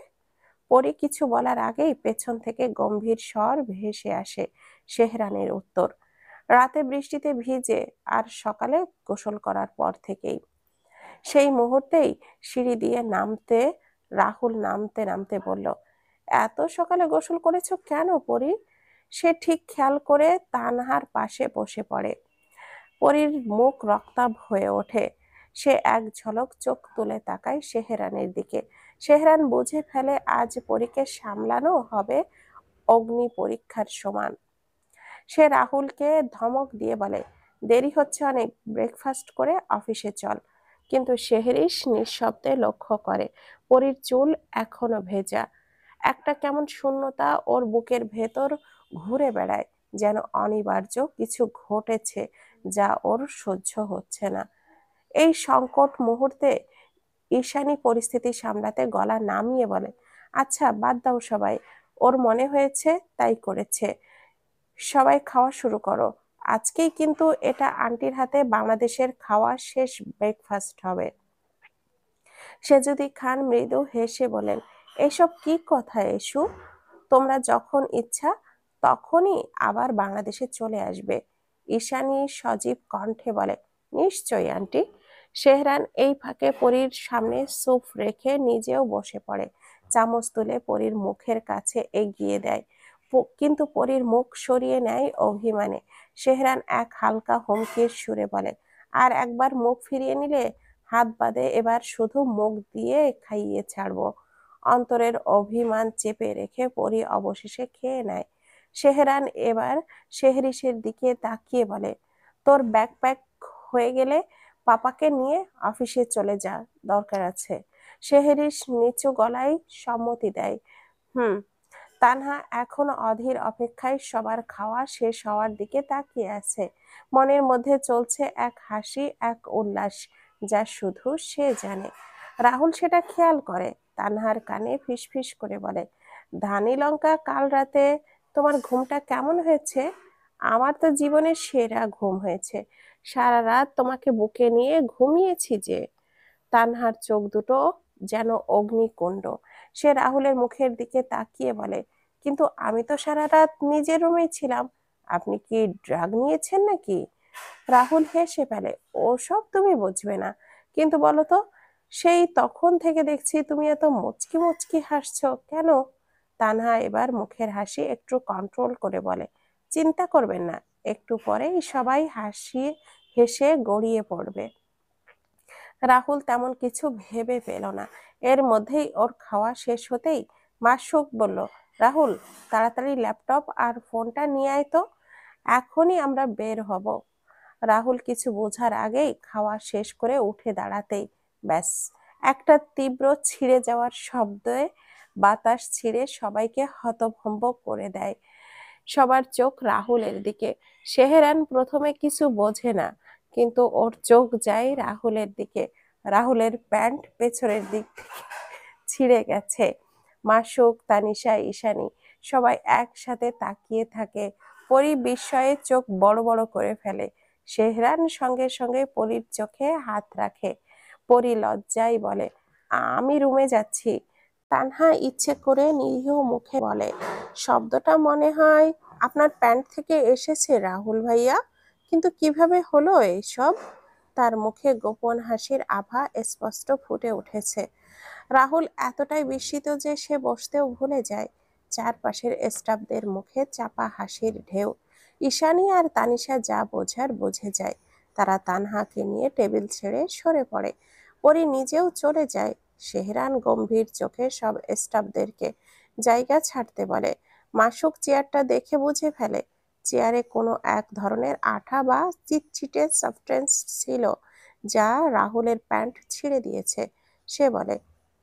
পরী কিছু বলার আগেই পেছন থেকে গম্ভীর স্বর ভেসে আসে সেহরানের উত্তর, রাতে বৃষ্টিতে ভিজে আর সকালে গোসল করার পর থেকেই। সেই মুহূর্তেই সিঁড়ি দিয়ে রাহুল নামতে নামতে বলল, এত সকালে গোসল করেছো কেন পরী? সে ঠিক খেয়াল করে তানহার পাশে বসে পড়ে। পরীর মুখ রক্তাভ হয়ে ওঠে। সে এক ঝলক চোখ তুলে তাকায় সেহরানের দিকে। সেহরান বুঝে ফেলে আজ পরীকে সামলানো হবে অগ্নি পরীক্ষার সমান। সে রাহুলকে ধমক দিয়ে বলে, দেরি হচ্ছে অনেক, ব্রেকফাস্ট করে অফিসে চল। কিন্তু শেহরিশ নিঃশব্দে লক্ষ্য করে পরীর চুল এখনো ভেজা। একটা কেমন শূন্যতা ওর বুকের ভেতর ঘুরে বেড়ায়, যেন অনিবার্য কিছু ঘটেছে যা ওর সহ্য হচ্ছে না। এই সংকট মুহূর্তে ঈশানী পরিস্থিতি সামলাতে গলা নামিয়ে বলে, আচ্ছা বাদ দাও সবাই, ওর মনে হয়েছে তাই করেছে। সবাই খাওয়া শুরু করো। আজকেই কিন্তু এটা আন্টির হাতে বাংলাদেশের খাওয়া শেষ ব্রেকফাস্ট হবে। সেজুদি খান মৃদু হেসে বলেন, এসব কি কথা এসু? তোমরা যখন ইচ্ছা তখনই আবার বাংলাদেশে চলে আসবে। ঈশানী সজীব কণ্ঠে বলে, নিশ্চয়ই আন্টি। সেহরান এই ফাঁকে পরীর সামনে স্যুপ রেখে নিজেও বসে পড়ে। চামচ তুলে পরীর মুখের কাছে এগিয়ে দেয়, কিন্তু পরীর মুখ সরিয়ে নেয় অভিমানে। সেহরান এক হালকা হুমকির সুরে বলে, আর একবার মুখ ফিরিয়ে নিলে হাত বাদে এবার শুধু মুখ দিয়ে খাইয়ে ছাড়বো। অন্তরের অভিমান চেপে রেখে পরী অবশেষে খেয়ে নেয়। সেহরান এবার শেহরিশের দিকে তাকিয়ে বলে, তোর ব্যাকপ্যাক হয়ে গেলে পাপাকে নিয়ে অফিসে চলে যা, দরকার আছে। শেহরিশ নিচু গলায় সম্মতি দেয়। হুম। তানহা এখনো অধীর অপেক্ষায় সবার খাওয়া শেষ হওয়ার দিকে তাকিয়ে আছে। মনের মধ্যে চলছে এক হাসি, এক উল্লাস, যা শুধু সে জানে। রাহুল সেটা খেয়াল করে, তানহার কানে ফিসফিস করে বলে, ধানি লঙ্কা, কাল রাতে তোমার ঘুমটা কেমন হয়েছে? আমার তো জীবনের সেরা ঘুম হয়েছে। সারা রাত তোমাকে বুকে নিয়ে ঘুমিয়েছি যে। তানহার চোখ দুটো যেন অগ্নিকুণ্ড। সে রাহুলের মুখের দিকে তাকিয়ে বলে, কিন্তু আমি তো সারা রাত নিজের রুমেই ছিলাম। আপনি কি ড্রাগ নিয়েছেন নাকি? রাহুল হেসে ফেলে, ওসব তুমি বুঝবে না। কিন্তু বলো তো, সেই তখন থেকে দেখছি তুমি এত মুচকি মুচকি হাসছো কেন? তানহা এবার মুখের হাসি একটু কন্ট্রোল করে বলে, চিন্তা করবেন না, একটু পরেই সবাই হেসে গড়িয়ে পড়বে। রাহুল তেমন কিছু ভেবে পেল না। এর মধ্যেই ওর খাওয়া শেষ হতেই মাসুক বলল, রাহুল, তাড়াতাড়ি ল্যাপটপ আর ফোনটা নিয়ে আয় তো, এখনই আমরা বের হব। রাহুল কিছু বোঝার আগেই খাওয়া শেষ করে উঠে দাঁড়াতেই ব্যাস, একটা তীব্র ছিঁড়ে যাওয়ার শব্দে বাতাস ছিঁড়ে সবাইকে হতভম্ব করে দেয়। সবার চোখ রাহুলের দিকে। সেহেরান প্রথমে কিছু বোঝে না, কিন্তু ওর চোখ যায় রাহুলের দিকে। রাহুলের প্যান্ট পেছনের দিক থেকে ছিঁড়ে গেছে। মাসুক, তানিশা, ঈশানী সবাই একসাথে তাকিয়ে থাকে। পরি বিস্ময়ে চোখ বড় বড় করে ফেলে। সেহরান সঙ্গে সঙ্গে পরির চোখে হাত রাখে। পরি লজ্জায় বলে, আমি রুমে যাচ্ছি। তানহা ইচ্ছে করে নিরীহ মুখে বলে, শব্দটা মনে হয় আপনার প্যান্ট থেকে এসেছে রাহুল ভাইয়া, কিন্তু কিভাবে হলো এইসব? তার মুখে গোপন হাসির আভা স্পষ্ট ফুটে উঠেছে। রাহুল এতটাই বিস্মিত যে সে বসতেও ভুলে যায়। চারপাশের স্টাফদের মুখে চাপা হাসির ঢেউ। ঈশানী আর তানিশা যা বোঝার বুঝে যায়। তারা তানহাকে নিয়ে টেবিল ছেড়ে সরে পড়ে। পরি নিজেও চলে যায়। সেহরান গম্ভীর চোখে সব স্টাফদেরকে জায়গা ছাড়তে বলে। মাসুক চেয়ারটা দেখে বুঝে ফেলে চেয়ারে কোনো এক ধরনের আঠা বা চিটচিটে সাবস্টেন্স ছিল, যা রাহুলের প্যান্ট ছিঁড়ে দিয়েছে। সে বলে,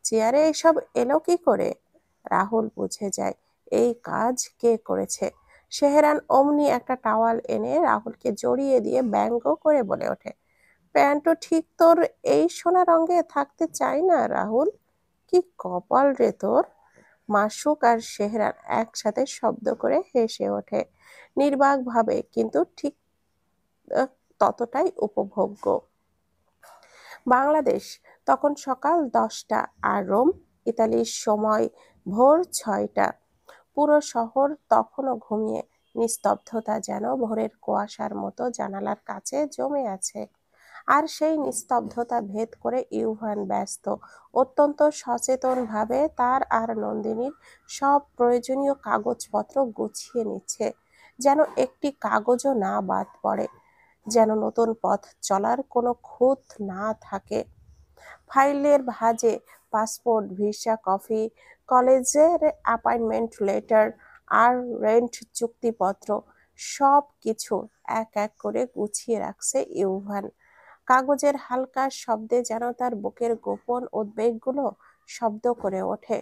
চেয়ারে এসব এলো কি করে? রাহুল বুঝে যায় এই কাজ কে করেছে। সেহরান অমনি একটা টাওয়াল এনে রাহুলকে জড়িয়ে দিয়ে ব্যঙ্গ করে বলে ওঠে, প্যান্টও ঠিক তোর এই সোনা রঙে থাকতে চাই না রাহুল। কি কপাল রে তোর! মাসুক আর সেহরান একসাথে শব্দ করে হেসে ওঠে, নির্বাকভাবে, কিন্তু ঠিক ততটাই উপভোগ্য। বাংলাদেশ তখন সকাল 10টা, আর রোম, ইতালির সময় ভোর 6টা। পুরো শহর তখনও ঘুমিয়ে। নিস্তব্ধতা যেন ভোরের কুয়াশার মতো জানালার কাছে জমে আছে। আর সেই নিস্তব্ধতা ভেদ করে ইউভান ব্যস্ত, অত্যন্ত সচেতনভাবে তার আর নন্দিনীর সব প্রয়োজনীয় কাগজপত্র গুছিয়ে নিচ্ছে, যেন একটি কাগজও না বাদ পড়ে, যেন নতুন পথ চলার কোনো খুঁত না থাকে। ফাইলের ভাঁজে পাসপোর্ট, ভিসা কপি, কলেজের অ্যাপয়েন্টমেন্ট লেটার আর রেন্ট চুক্তিপত্র সব কিছু এক এক করে গুছিয়ে রাখছে ইউভান। কাগজের হালকা শব্দে যেন তার বুকের গোপন উদ্বেগগুলো শব্দ করে ওঠে।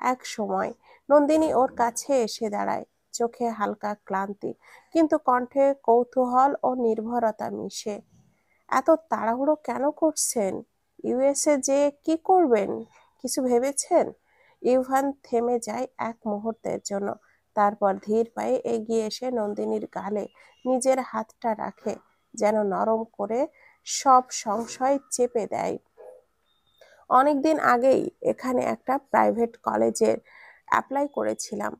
এক সময় নন্দিনী ওর কাছে এসে দাঁড়ায়, চোখে হালকা ক্লান্তি, কিন্তু কণ্ঠে কৌতূহল ও নির্ভরতা মিশে। এত তাড়াহুড়ো কেন করছেন? ইউএসএ যে কি করবেন, কিছু ভেবেছেন? ইউভান থেমে যায় এক মুহূর্তের জন্য, তারপর ধীর পায়ে এগিয়ে এসে নন্দিনীর গালে নিজের হাতটা রাখে, যেন নরম করে সব সংশয় চেপে দেয়। অনেকদিন আগেই এখানে একটা প্রাইভেট কলেজের অ্যাপ্লাই করেছিলাম।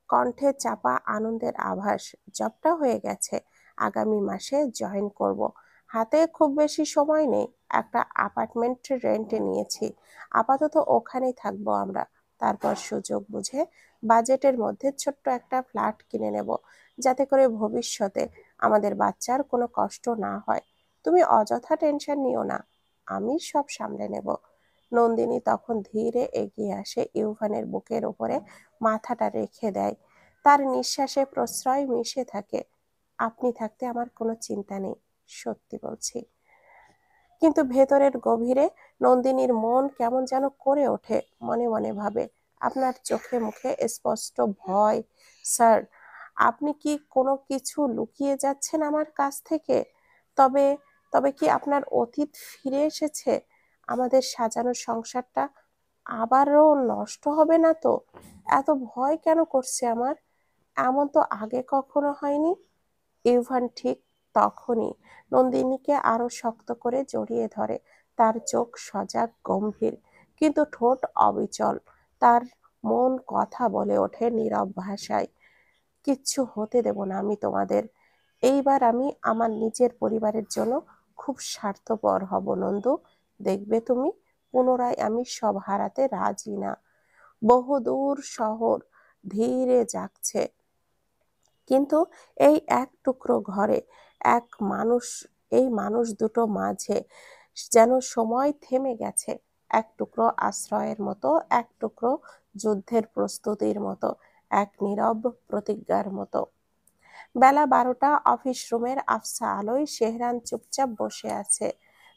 কণ্ঠে চাপা আনন্দের আভাস। জবটা হয়ে গেছে, আগামী মাসে জয়েন করব। হাতে খুব বেশি সময় নেই, একটা অ্যাপার্টমেন্ট রেন্টে নিয়েছি। আপাতত ওখানেই থাকবো আমরা, তারপর সুযোগ বুঝে বাজেটের মধ্যে ছোট্ট একটা ফ্ল্যাট কিনে নেব, যাতে করে ভবিষ্যতে আমাদের বাচ্চার কোনো কষ্ট না হয়। তুমি অযথা টেনশন নিও না, আমি সব সামলে নেব। নন্দিনী তখন ধীরে এগিয়ে আসে, ইউভানের বুকের উপরে মাথাটা রেখে দেয়। তার নিঃশ্বাসে প্রশ্রয় মিশে থাকে। আপনি থাকতে আমার কোনো চিন্তা নেই, সত্যি বলছি। কিন্তু ভেতরের গভীরে নন্দিনীর মন কেমন যেন করে ওঠে। মনে মনে ভাবে, আপনার চোখে মুখে স্পষ্ট ভয়। স্যার, আপনি কি কোনো কিছু লুকিয়ে যাচ্ছেন আমার কাছ থেকে? তবে তবে কি আপনার অতীত ফিরে এসেছে? আমাদের সাজানো সংসারটা আবারও নষ্ট হবে না তো? এত ভয় কেন করছে আমার? এমন তো আগে কখনো হয়নি। ইউভান ঠিক তখনই নন্দিনীকে আরো শক্ত করে জড়িয়ে ধরে। তার চোখ সজাগ, গম্ভীর, কিন্তু ঠোঁট অবিচল। তার মন কথা বলে ওঠে নীরব ভাষায়, কিচ্ছু হতে দেব না আমি তোমাদের। এইবার আমি আমার নিজের পরিবারের জন্য খুব স্বার্থপর হব নন্দু। দেখবে তুমি, পুনরায় আমি সব হারাতে রাজি না। বহুদূর শহর ধীরে যাচ্ছে, কিন্তু এই এক টুকরো ঘরে এক মানুষ, এই মানুষ দুটো মাঝে যেন সময় থেমে গেছে। এক টুকরো আশ্রয়ের মতো, এক টুকরো যুদ্ধের প্রস্তুতির মতো, এক নীরব প্রতিজ্ঞার মতো। বেলা 12টা, অফিস রুমের আফসা আলোয় সেহরান চুপচাপ বসে আছে।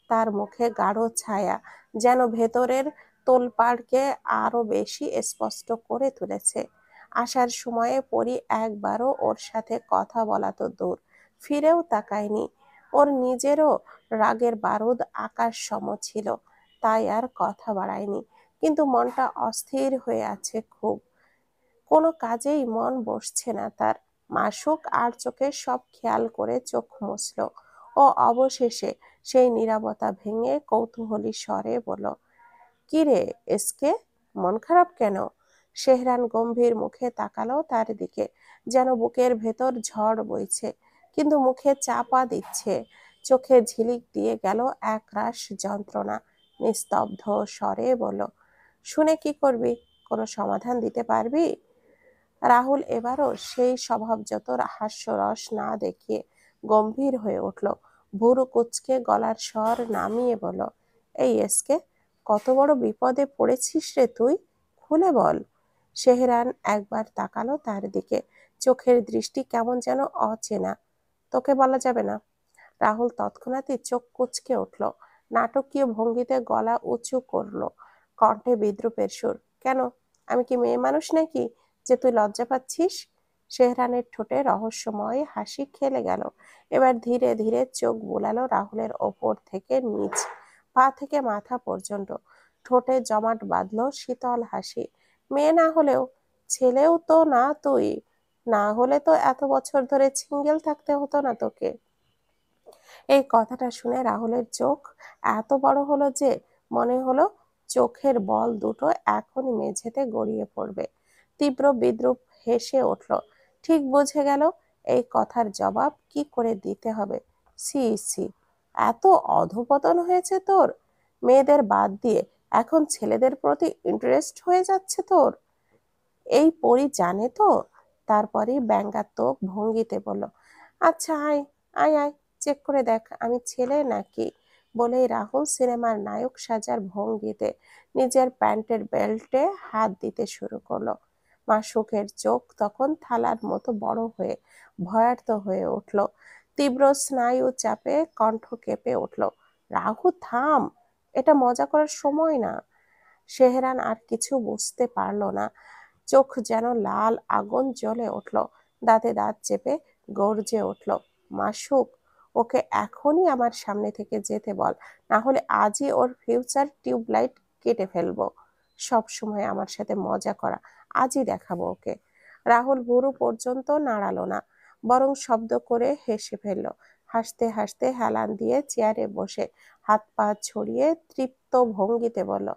তার মুখে গাঢ় ছায়া যেন ভেতরের তোলপাড়কে আরো বেশি স্পষ্ট করে তুলেছে। আসার সময়ে পরি একবারও ওর সাথে কথা বলা তো দূর, ফিরেও তাকায়নি। ওর নিজেরও রাগের বারুদ আকাশ সম ছিল, তাই আর কথা বাড়ায়নি। কিন্তু মনটা অস্থির হয়ে আছে খুব। কোনো কাজেই মন বসছে না তার। মাসুক আর চোখে সব খেয়াল করে চোখ মুছল ও অবশেষে সেই নীরবতা ভেঙে কৌতূহলী স্বরে বলল, কি রে এসকে, মন খারাপ কেন? শেহরান গম্ভীর মুখে তাকালো তার দিকে, যেন বুকের ভেতর ঝড় বইছে, কিন্তু মুখে চাপা দিচ্ছে। চোখে ঝিলিক দিয়ে গেল একরাশ যন্ত্রণা। নিস্তব্ধ স্বরে বলল, শুনে কি করবি? কোনো সমাধান দিতে পারবি? রাহুল এবারও সেই স্বভাবযত হাস্যরস না দেখিয়ে গম্ভীর হয়ে উঠল। ভুরু কুঁচকে গলার স্বর নামিয়ে বলল, এই এসকে, কত বড় বিপদে পড়েছিস রে তুই, খুলে বল। শেহরান একবার তাকালো তার দিকে, চোখের দৃষ্টি কেমন যেন অচেনা। তোকে বলা যাবে না। রাহুল তৎক্ষণাৎই চোখ কুঁচকে উঠল, নাটকীয় ভঙ্গিতে গলা উঁচু করলো, কণ্ঠে বিদ্রুপের সুর। কেন, আমি কি মেয়ে মানুষ নাকি যে তুই লজ্জা পাচ্ছিস? শেহরানের ঠোঁটে রহস্যময় হাসি খেলে গেল। এবার ধীরে ধীরে চোখ বুলালো রাহুলের ওপর থেকে নিচ, পা থেকে মাথা পর্যন্ত। ঠোঁটে জমাট বাঁধলো শীতল হাসি। মেয়ে না হলেও ছেলেও তো না তুই, না হলে তো এত বছর ধরে সিঙ্গেল থাকতে হতো না তোকে। এই কথাটা শুনে রাহুলের চোখ এত বড় হলো যে মনে হলো চোখের বল দুটো এখনই মেঝেতে গড়িয়ে পড়বে। তীব্র বিদ্রুপ হেসে উঠল। ঠিক বুঝে গেল এই কথার জবাব কি করে দিতে হবে। সি সি, এত অধপতন হয়েছে তোর! মেয়েদের বাদ দিয়ে এখন ছেলেদের প্রতি ইন্টারেস্ট হয়ে যাচ্ছে তোর। এই পরি জানে তো? তারপরেই ব্যঙ্গাত্মক ভঙ্গিতে বলল, আচ্ছা আয়, আয় আয়, চেক করে দেখ আমি ছেলে নাকি। বলেই রাহুল সিনেমার নায়ক সাজার ভঙ্গিতে নিজের প্যান্টের বেল্টে হাত দিতে শুরু করলো। মাসুকের চোখ তখন থালার মতো বড় হয়ে ভয়ার্ত হয়ে উঠল। তীব্র স্নায়ু চাপে কণ্ঠ কেঁপে উঠল, রাহু থাম, এটা মজা করার সময় না। শেহরান আর কিছু বুঝতে পারল না। চোখ যেন লাল আগুন জ্বলে উঠল, দাঁতে দাঁত চেপে গর্জে উঠল, মাসুক, ওকে এখনই আমার সামনে থেকে যেতে বল, না হলে আজই ওর ফিউচার টিউবলাইট কেটে ফেলবো। সব সময় আমার সাথে মজা করা, আজই দেখাবো ওকে। রাহুল ভুরু পর্যন্ত নাড়ালো না, বরং শব্দ করে হেসে ফেলল। হাসতে হাসতে হেলান দিয়ে চেয়ারে বসে হাত পা ছড়িয়ে তৃপ্ত ভঙ্গিতে বলল,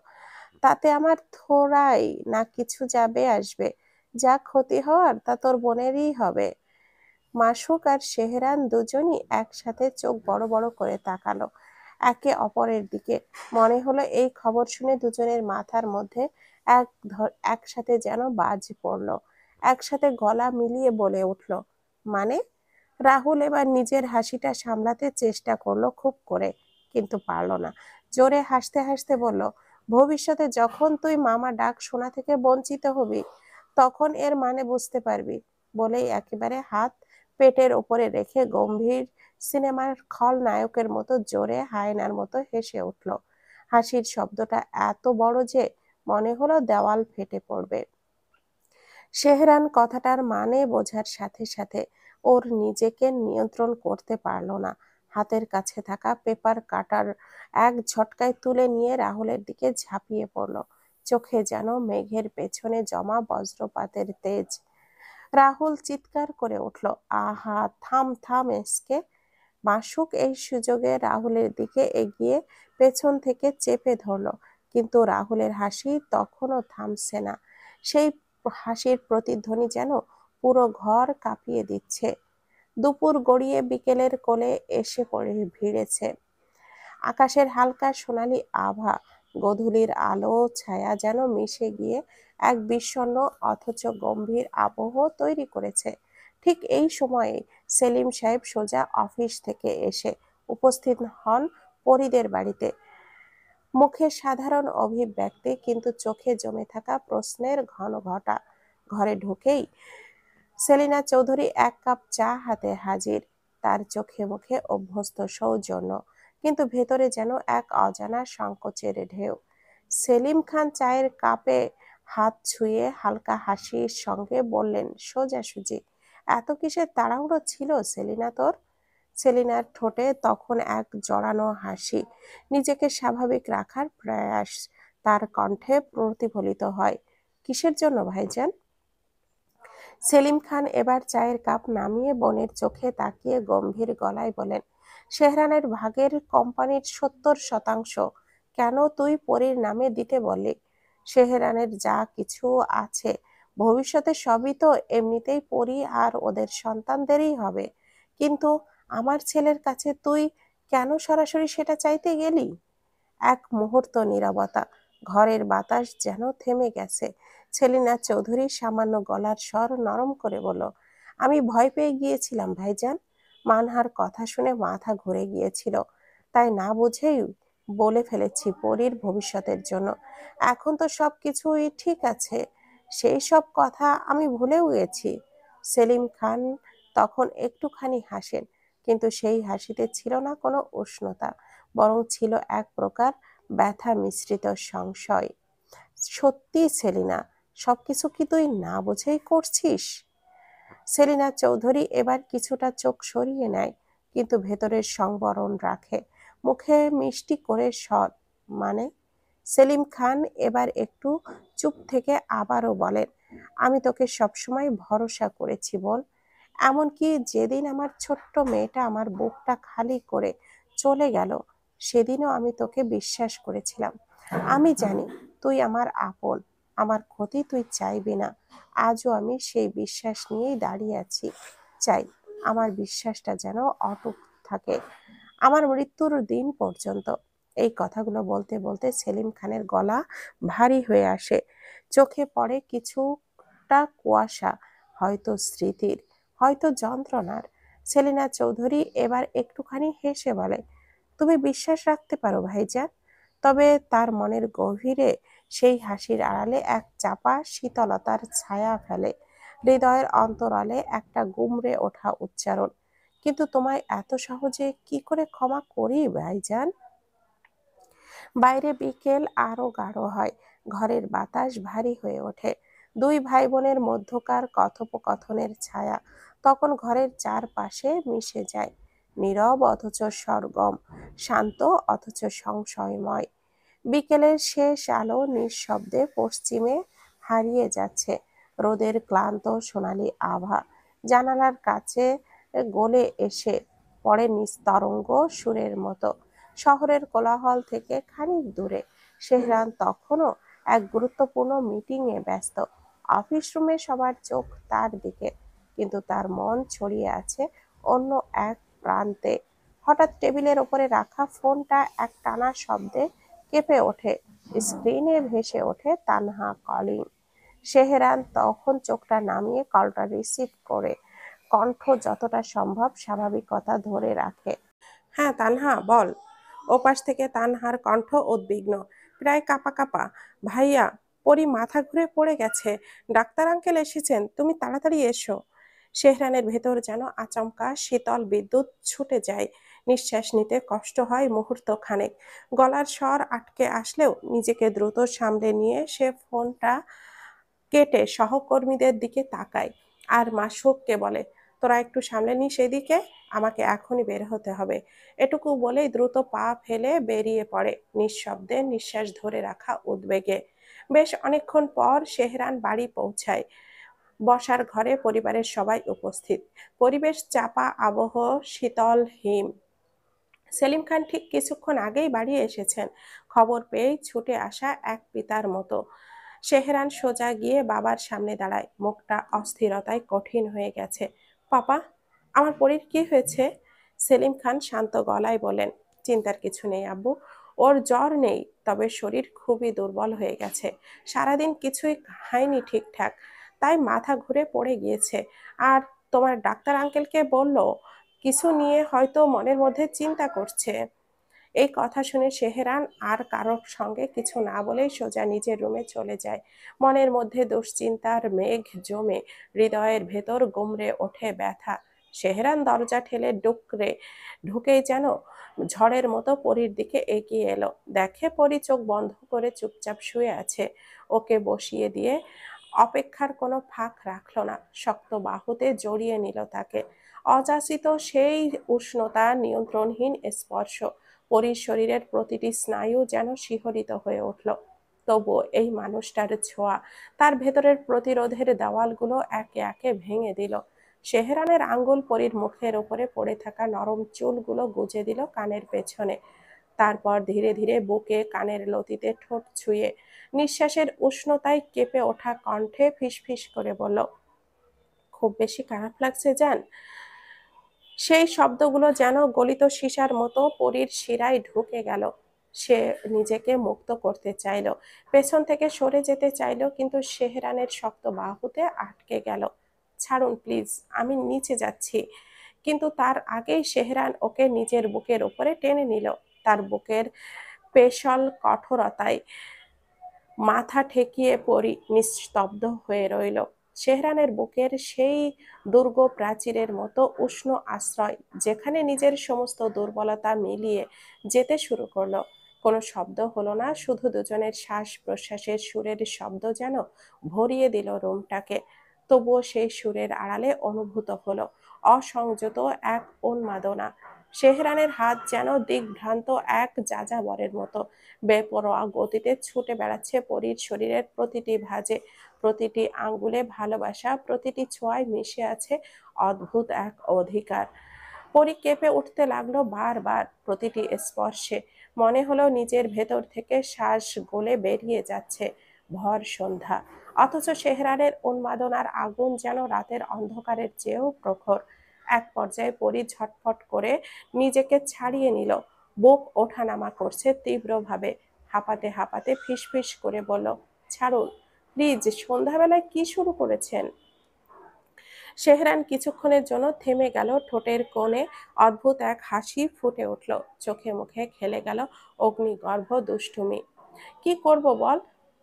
তাতে আমার থোড়াই না কিছু যাবে আসবে, যা ক্ষতি হওয়ার তা তোর বোনেরই হবে। মাসুক আর শেহরান দুজনই একসাথে চোখ বড় বড় করে তাকালো একে অপরের দিকে। মনে হলো এই খবর শুনে দুজনের মাথার মধ্যে একসাথে যেন বাজ পড়লো। একসাথে গলা মিলিয়ে বলে উঠল, মানে? রাহুল এবার নিজের হাসিটা সামলাতে চেষ্টা করলো খুব করে, কিন্তু পারল না। জোরে হাসতে হাসতে বলল, ভবিষ্যতে যখন তুই মামা ডাক শোনা থেকে বঞ্চিত হবি, তখন এর মানে বুঝতে পারবি। বলেই একেবারে হাত পেটের ওপরে রেখে গম্ভীর সিনেমার খলনায়কের মতো জোরে হায়নার মতো হেসে উঠল। হাসির শব্দটা এত বড় যে মনে হলো দেওয়াল ফেটে পড়বে। শেহরান কথাটার মানে বোঝার সাথে সাথে ওর নিজেকে নিয়ন্ত্রণ করতে পারল না। হাতের কাছে থাকা পেপার কাটার এক ঝটকায় তুলে নিয়ে রাহুলের দিকে ঝাঁপিয়ে পড়ল। চোখে যেন মেঘের পেছনে জমা বজ্রপাতের তেজ। রাহুল চিৎকার করে উঠল, আহা থাম থাম এসকে। মাসুক এই সুযোগে রাহুলের দিকে এগিয়ে পেছন থেকে চেপে ধরল, কিন্তু রাহুলের হাসি তখনও থামছে না। সেই হাসির প্রতিধ্বনি যেন পুরো ঘর কাঁপিয়ে দিচ্ছে। দুপুর গড়িয়ে বিকেলের কোলে এসে পড়ে ভিড়েছে। আকাশের হালকা সোনালি আভা, গোধূলির আলো ছায়া যেন মিশে গিয়ে এক বিষণ্ণ অথচ গম্ভীর আবহ তৈরি করেছে। ঠিক এই সময়ে সেলিম সাহেব সোজা অফিস থেকে এসে উপস্থিত হন পরিদের বাড়িতে। মুখে সাধারণ অভিব্যক্তি, কিন্তু চোখে জমে থাকা প্রশ্নের ঘন ঘটা। ঘরে ঢুকেই সেলিনা চৌধুরী এক কাপ চা হাতে হাজির, তার চোখে মুখে অভ্যস্ত সৌজন্য। কিন্তু ভেতরে যেন এক অজানা সংকোচের ঢেউ। সেলিম খান চায়ের কাপে হাত ছুঁয়ে হালকা হাসির সঙ্গে বললেন সোজাসুজি, এত কিসের তাড়াহুড়ো ছিল সেলিনা তোর? সেলিনার ঠোঁটে তখন এক জড়ানো হাসি, নিজেকে স্বাভাবিক রাখার প্রয়াস তার কণ্ঠে প্রতিফলিত হয়। কিসের জন্য ভাইজান? সেলিম খান এবার চায়ের কাপ নামিয়ে বোনের চোখে তাকিয়ে গম্ভীর গলায় বলেন, শেহরানের ভাগের কোম্পানির 70%। কেন তুই পরীর নামে দিতে বললি? শেহরানের যা কিছু আছে ভবিষ্যতে সবই তো এমনিতেই পরী আর ওদের সন্তানদেরই হবে, কিন্তু আমার ছেলের কাছে তুই কেন সরাসরি সেটা চাইতে গেলি? এক মুহূর্ত নীরবতা, ঘরের বাতাস যেন থেমে গেছে। সেলিনা চৌধুরী সামান্য গলার স্বর নরম করে বলল, আমি ভয় পেয়ে গিয়েছিলাম ভাইজান। মানহার কথা শুনে মাথা ঘুরে গিয়েছিল, তাই না বুঝেই বলে ফেলেছি পরীর ভবিষ্যতের জন্য। এখন তো সব কিছুই ঠিক আছে, সেই সব কথা আমি ভুলেও গেছি। সেলিম খান তখন একটুখানি হাসেন, কিন্তু সেই হাসিতে ছিল না কোনো উষ্ণতা, বরং ছিল এক প্রকার ব্যথা মিশ্রিত সংশয়। সত্যি সেলিনা, সবকিছু কি তুই না বুঝেই করছিস? সেলিনা চৌধুরী এবার কিছুটা চোখ সরিয়ে নেয়, কিন্তু ভেতরের সংবরণ রাখে, মুখে মিষ্টি করে স্বর, মানে? সেলিম খান এবার একটু চুপ থেকে আবারও বলেন, আমি তোকে সবসময় ভরসা করেছি বল, এমনকি যেদিন আমার ছোট্ট মেয়েটা আমার বুকটা খালি করে চলে গেল, সেদিনও আমি তোকে বিশ্বাস করেছিলাম। আমি জানি তুই আমার আপন, আমার ক্ষতি তুই চাইবি না। আজও আমি সেই বিশ্বাস নিয়েই দাঁড়িয়ে আছি। চাই আমার বিশ্বাসটা যেন অটুট থাকে আমার মৃত্যুর দিন পর্যন্ত। এই কথাগুলো বলতে বলতে সেলিম খানের গলা ভারী হয়ে আসে, চোখে পড়ে কিছুটা কুয়াশা, হয়তো স্মৃতির, হয়তো যন্ত্রণার। সেলিনা চৌধুরী এবার একটুখানি হেসে বলে, তুমি বিশ্বাস রাখতে পারো ভাইজান। তবে তার মনের গভীরে সেই হাসির আড়ালে এক চাপা শীতলতার ছায়া ফেলে, হৃদয়ের অন্তরালে একটা গুমড়ে ওঠা উচ্চারণ, কিন্তু তোমায় এত সহজে কি করে ক্ষমা করি ভাইজান? বাইরে বিকেল আরো গাঢ় হয়, ঘরের বাতাস ভারী হয়ে ওঠে। দুই ভাই বোনের মধ্যকার কথোপকথনের ছায়া তখন ঘরের চারপাশে মিশে যায়, নীরব অথচ সরগম, শান্ত অথচ সংশয়ময়। বিকেলের শেষ আলো নিঃশব্দে পশ্চিমে হারিয়ে যাচ্ছে, রোদের ক্লান্ত সোনালি আভা জানালার কাছে গলে এসে পড়ে নিস্তরঙ্গ সুরের মতো। শহরের কোলাহল থেকে খানিক দূরে শেহরান তখনও এক গুরুত্বপূর্ণ মিটিংয়ে ব্যস্ত। অফিস রুমে সবার চোখ তার দিকে, কিন্তু তার মন ছড়িয়ে আছে অন্য এক প্রান্তে। হঠাৎ টেবিলের ওপরে রাখা ফোনটা এক টানা শব্দে কেঁপে ওঠে, স্ক্রিনে ভেসে ওঠে তানহা কলিং। শেহরান তখন চোখটা নামিয়ে কলটা রিসিভ করে কণ্ঠ যতটা সম্ভব স্বাভাবিকতা ধরে রাখে, হ্যাঁ তানহা বল। ওপাশ থেকে তানহার কণ্ঠ উদ্বিগ্ন, প্রায় কাঁপা কাঁপা। ভাইয়া, পরি মাথা ঘুরে পড়ে গেছে, ডাক্তার আঙ্কেল এসেছেন, তুমি তাড়াতাড়ি এসো। শেহরানের ভেতর যেন আচমকা শীতল বিদ্যুৎ ছুটে যায়, নিঃশ্বাস নিতে কষ্ট হয় মুহূর্ত খানেক। গলার স্বর আটকে আসলেও নিজেকে দ্রুত সামলে নিয়ে সে ফোনটা কেটে সহকর্মীদের দিকে তাকায় আর মাসুককে বলে, তোরা একটু সামলে নিস এদিকে, আমাকে এখনই বের হতে হবে। এটুকু বলেই দ্রুত পা ফেলে বেরিয়ে পড়ে, নিঃশব্দে, নিঃশ্বাস ধরে রাখা উদ্বেগে। বেশ অনেকক্ষণ পর শেহরান বাড়ি পৌঁছায়। বসার ঘরে পরিবারের সবাই উপস্থিত, পরিবেশ চাপা, আবহ শীতল হিম। সেলিম খান ঠিক কিছুক্ষণ আগেই বাড়ি এসেছেন, খবর পেয়েই ছুটে আসা এক পিতার মতো। শেহরান সোজা গিয়ে বাবার সামনে দাঁড়ায়, মুখটা অস্থিরতায় কঠিন হয়ে গেছে। পাপা, আমার পরীর কি হয়েছে? সেলিম খান শান্ত গলায় বলেন, চিন্তার কিছু নেই আব্বু, ওর জ্বর নেই, তবে শরীর খুবই দুর্বল হয়ে গেছে। সারাদিন কিছুই খায়নি ঠিকঠাক, তাই মাথা ঘুরে পড়ে গিয়েছে। আর তোমার ডাক্তার আঙ্কেলকে বললো কিছু নিয়ে হয়তো মনের মধ্যে চিন্তা করছে। এই কথা শুনে শেহরান আর কারোর সঙ্গে কিছু না বলেই সোজা নিজের রুমে চলে যায়। মনের মধ্যে দুশ্চিন্তার মেঘ জমে, হৃদয়ের ভেতর গুমড়ে ওঠে ব্যথা। শেহরান দরজা ঠেলে ঢুকেই যেন ঝড়ের মতো পরীর দিকে এগিয়ে এলো। দেখে পরী চোখ বন্ধ করে চুপচাপ শুয়ে আছে। ওকে বসিয়ে দিয়ে অপেক্ষার কোনো ফাঁক রাখলো না, শক্ত বাহুতে জড়িয়ে নিল তাকে। অযাচিত সেই উষ্ণতা, নিয়ন্ত্রণহীন স্পর্শ, পরীর শরীরের প্রতিটি স্নায়ু যেন শিহরিত হয়ে উঠল। তবুও এই মানুষটার ছোঁয়া তার ভেতরের প্রতিরোধের দেওয়ালগুলো একে একে ভেঙে দিল। শেহরানের আঙ্গুল পরীর মুখের ওপরে পড়ে থাকা নরম চুলগুলো গুজে দিল কানের পেছনে। তারপর ধীরে ধীরে বুকে, কানের লতিতে ঠোঁট ছুঁয়ে নিঃশ্বাসের উষ্ণতায় কেঁপে ওঠা কণ্ঠে ফিসফিস করে বলল, খুব বেশি খারাপ লাগছে জান? সেই শব্দগুলো যেন গলিত সীসার মতো পরীর শিরায় ঢুকে গেল। সে নিজেকে মুক্ত করতে চাইল, পেছন থেকে সরে যেতে চাইল, কিন্তু শেহরানের শক্ত বাহুতে আটকে গেল। ছাড়ুন প্লিজ, আমি নিচে যাচ্ছি। কিন্তু তার আগেই শেহরান ওকে নিজের বুকের উপরে টেনে নিল। তার বুকের পেশল কঠোরতায় মাথা ঠেকিয়ে পড়ি নিস্তব্ধ হয়ে রইল। শেহরানের বুকের সেই দুর্গ প্রাচীরের মতো উষ্ণ আশ্রয়, যেখানে নিজের সমস্ত দুর্বলতা মিলিয়ে যেতে শুরু করলো। কোনো শব্দ হলো না, শুধু দুজনের শ্বাস প্রশ্বাসের সুরের শব্দ যেন ভরিয়ে দিল রুমটাকে। তবুও সেই সুরের আড়ালে অনুভূত হলো অসংযত এক উন্মাদনা। শেহরানের হাত যেন দিগ্ভ্রান্ত এক যাযাবরের মতো বেপরোয়া গতিতে ছুটে বেড়াচ্ছে পরীর শরীরের প্রতিটি ভাঁজে, প্রতিটি আঙ্গুলে ভালোবাসা, প্রতিটি ছোঁয়ায় মিশে আছে অদ্ভুত এক অধিকার। পরী কেঁপে উঠতে লাগলো বারবার, প্রতিটি স্পর্শে মনে হলো নিজের ভেতর থেকে শ্বাস গলে বেরিয়ে যাচ্ছে। ভর সন্ধ্যা, অথচ শেহরানের উন্মাদনার আগুন যেন রাতের অন্ধকারের চেয়েও প্রখর। এক পর্যায়ে পরী ঝটফট করে নিজেকে ছাড়িয়ে নিল, বুক ওঠানামা করছে তীব্রভাবে। হাঁপাতে হাঁপাতে ফিসফিস করে বলল, ছাড়ুন প্লিজ, সন্ধ্যাবেলায় কি শুরু করেছেন? শেহরান কিছুক্ষণের জন্য থেমে গেল, ঠোঁটের কোণে অদ্ভুত এক হাসি ফুটে উঠল, চোখে মুখে খেলে গেল অগ্নিগর্ভ দুষ্টুমি। কি করব বল,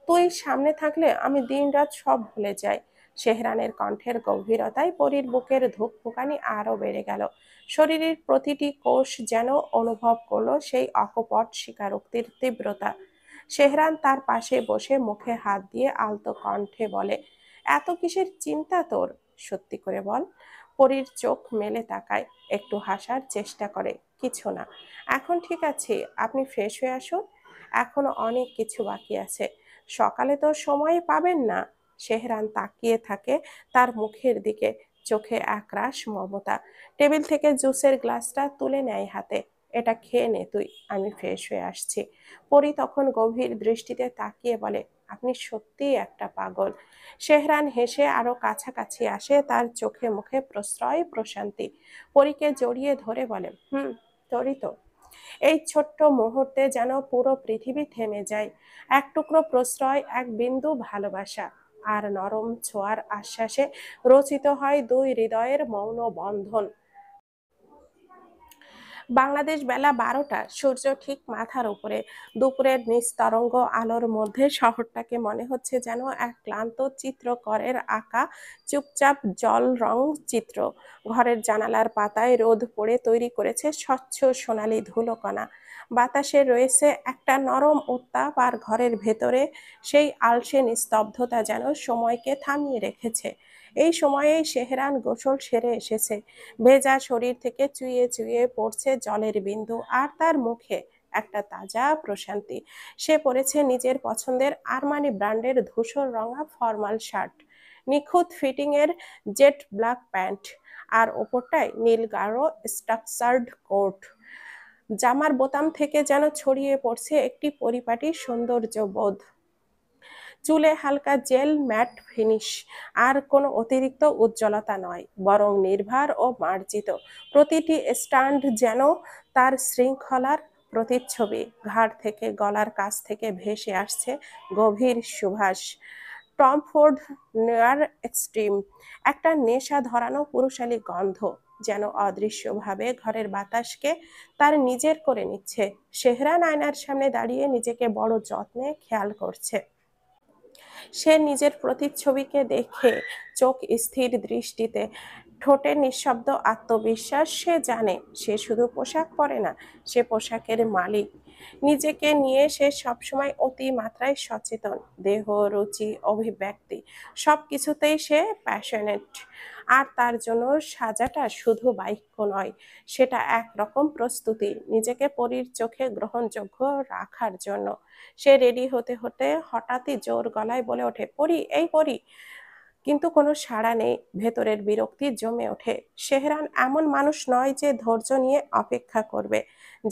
তুই সামনে থাকলে আমি দিন রাত সব ভুলে যাই। শেহরানের কণ্ঠের গভীরতায় পরীর বুকের ধুকপুকানি আরো বেড়ে গেল। শরীরের প্রতিটি কোষ যেন অনুভব করলো সেই অকপট স্বীকারোক্তির তীব্রতা। শেহরান তার পাশে বসে মুখে হাত দিয়ে আলতো কণ্ঠে বলে, এত কিসের চিন্তা তোর, সত্যি করে বল। পরীর চোখ মেলে তাকায়, একটু হাসার চেষ্টা করে, কিছু না, এখন ঠিক আছে, আপনি ফ্রেশ হয়ে আসুন, এখনো অনেক কিছু বাকি আছে, সকালে তো সময় পাবেন না। শেহরান তাকিয়ে থাকে তার মুখের দিকে, চোখে একরাশ মমতা। টেবিল থেকে জুসের গ্লাসটা তুলে নেয় হাতে, এটা খেয়ে নে তুই, আমি ফ্রেশ হয়ে আসছি। পরী তখন গভীর দৃষ্টিতে তাকিয়ে বলে, আপনি সত্যিই একটা পাগল। শেহরান হেসে আরো কাছাকাছি আসে, তার চোখে মুখে প্রশ্রয় প্রশান্তি। পরীকে জড়িয়ে ধরে বলে, তোরই তো। এই ছোট্ট মুহূর্তে যেন পুরো পৃথিবী থেমে যায়। এক টুকরো প্রশ্রয়, এক বিন্দু ভালোবাসা, আর নরম ছোঁয়ার আশ্বাসে রচিত হয় দুই হৃদয়ের মৌন বন্ধন। বাংলাদেশ, বেলা 12টা, সূর্য ঠিক মাথার উপরে। দুপুরের নিস্তরঙ্গ আলোর মধ্যে শহরটাকে মনে হচ্ছে যেন এক ক্লান্ত চিত্রকরের আঁকা চুপচাপ জল রং চিত্র। ঘরের জানালার পাতায় রোদ পড়ে তৈরি করেছে স্বচ্ছ সোনালি ধুলোকণা। বাতাসে রয়েছে একটা নরম উত্তাপ, আর ঘরের ভেতরে সেই আলসে নিস্তব্ধতা যেন সময়কে থামিয়ে রেখেছে। এই সময়েই শেহরান গোসল সেরে এসেছে। ভেজা শরীর থেকে চুইয়ে চুইয়ে পড়ছে জলের বিন্দু, আর তার মুখে একটা তাজা প্রশান্তি। সে পরেছে নিজের পছন্দের আরমানি ব্র্যান্ডের ধূসর রঙা ফর্মাল শার্ট, নিখুঁত ফিটিং এর জেট ব্ল্যাক প্যান্ট, আর ওপরটায় নীল গাঢ় স্ট্রাকচার্ড কোট। জামার বোতাম থেকে যেন ছড়িয়ে পড়ছে একটি পরিপাটি সৌন্দর্যবোধ। চুলে হালকা জেল ম্যাট ফিনিশ, আর কোনো অতিরিক্ত উজ্জ্বলতা নয়, বরং নির্ভার ও মার্জিত। প্রতিটি স্ট্যান্ড যেন তার শৃঙ্খলার প্রতিচ্ছবি। ঘাড় থেকে গলার কাছ থেকে ভেসে আসছে গভীর সুবাস, টম ফোর্ড নোয়ার এক্সট্রিম, একটা নেশা ধরানো পুরুষালী গন্ধ, যেন অদৃশ্যভাবে ঘরের বাতাসকে তার নিজের করে নিচ্ছে। শেহরান আয়নার সামনে দাঁড়িয়ে নিজেকে বড় যত্নে খেয়াল করছে। সে নিজের প্রতিচ্ছবিকে দেখে চোখ স্থির দৃষ্টিতে, ঠোঁটে নিঃশব্দ আত্মবিশ্বাস। সে জানে সে শুধু পোশাক পরে না, সে পোশাকের মালিক। নিজেকে নিয়ে সে সবসময় অতি মাত্রায় সচেতন। দেহ, রুচি, অভিব্যক্তি সবকিছুতেই সে প্যাশনেট। আর তার জন্য সাজাটা শুধু বাক্য নয়, সেটা একরকম প্রস্তুতি নিজেকে পরীর চোখে গ্রহণযোগ্য রাখার জন্য। সে রেডি হতে হতে হঠাৎই জোর গলায় বলে ওঠে, পরি, এই পরি। কিন্তু কোনো সাড়া নেই। ভেতরের বিরক্তি জমে ওঠে। সেহরান এমন মানুষ নয় যে ধৈর্য নিয়ে অপেক্ষা করবে।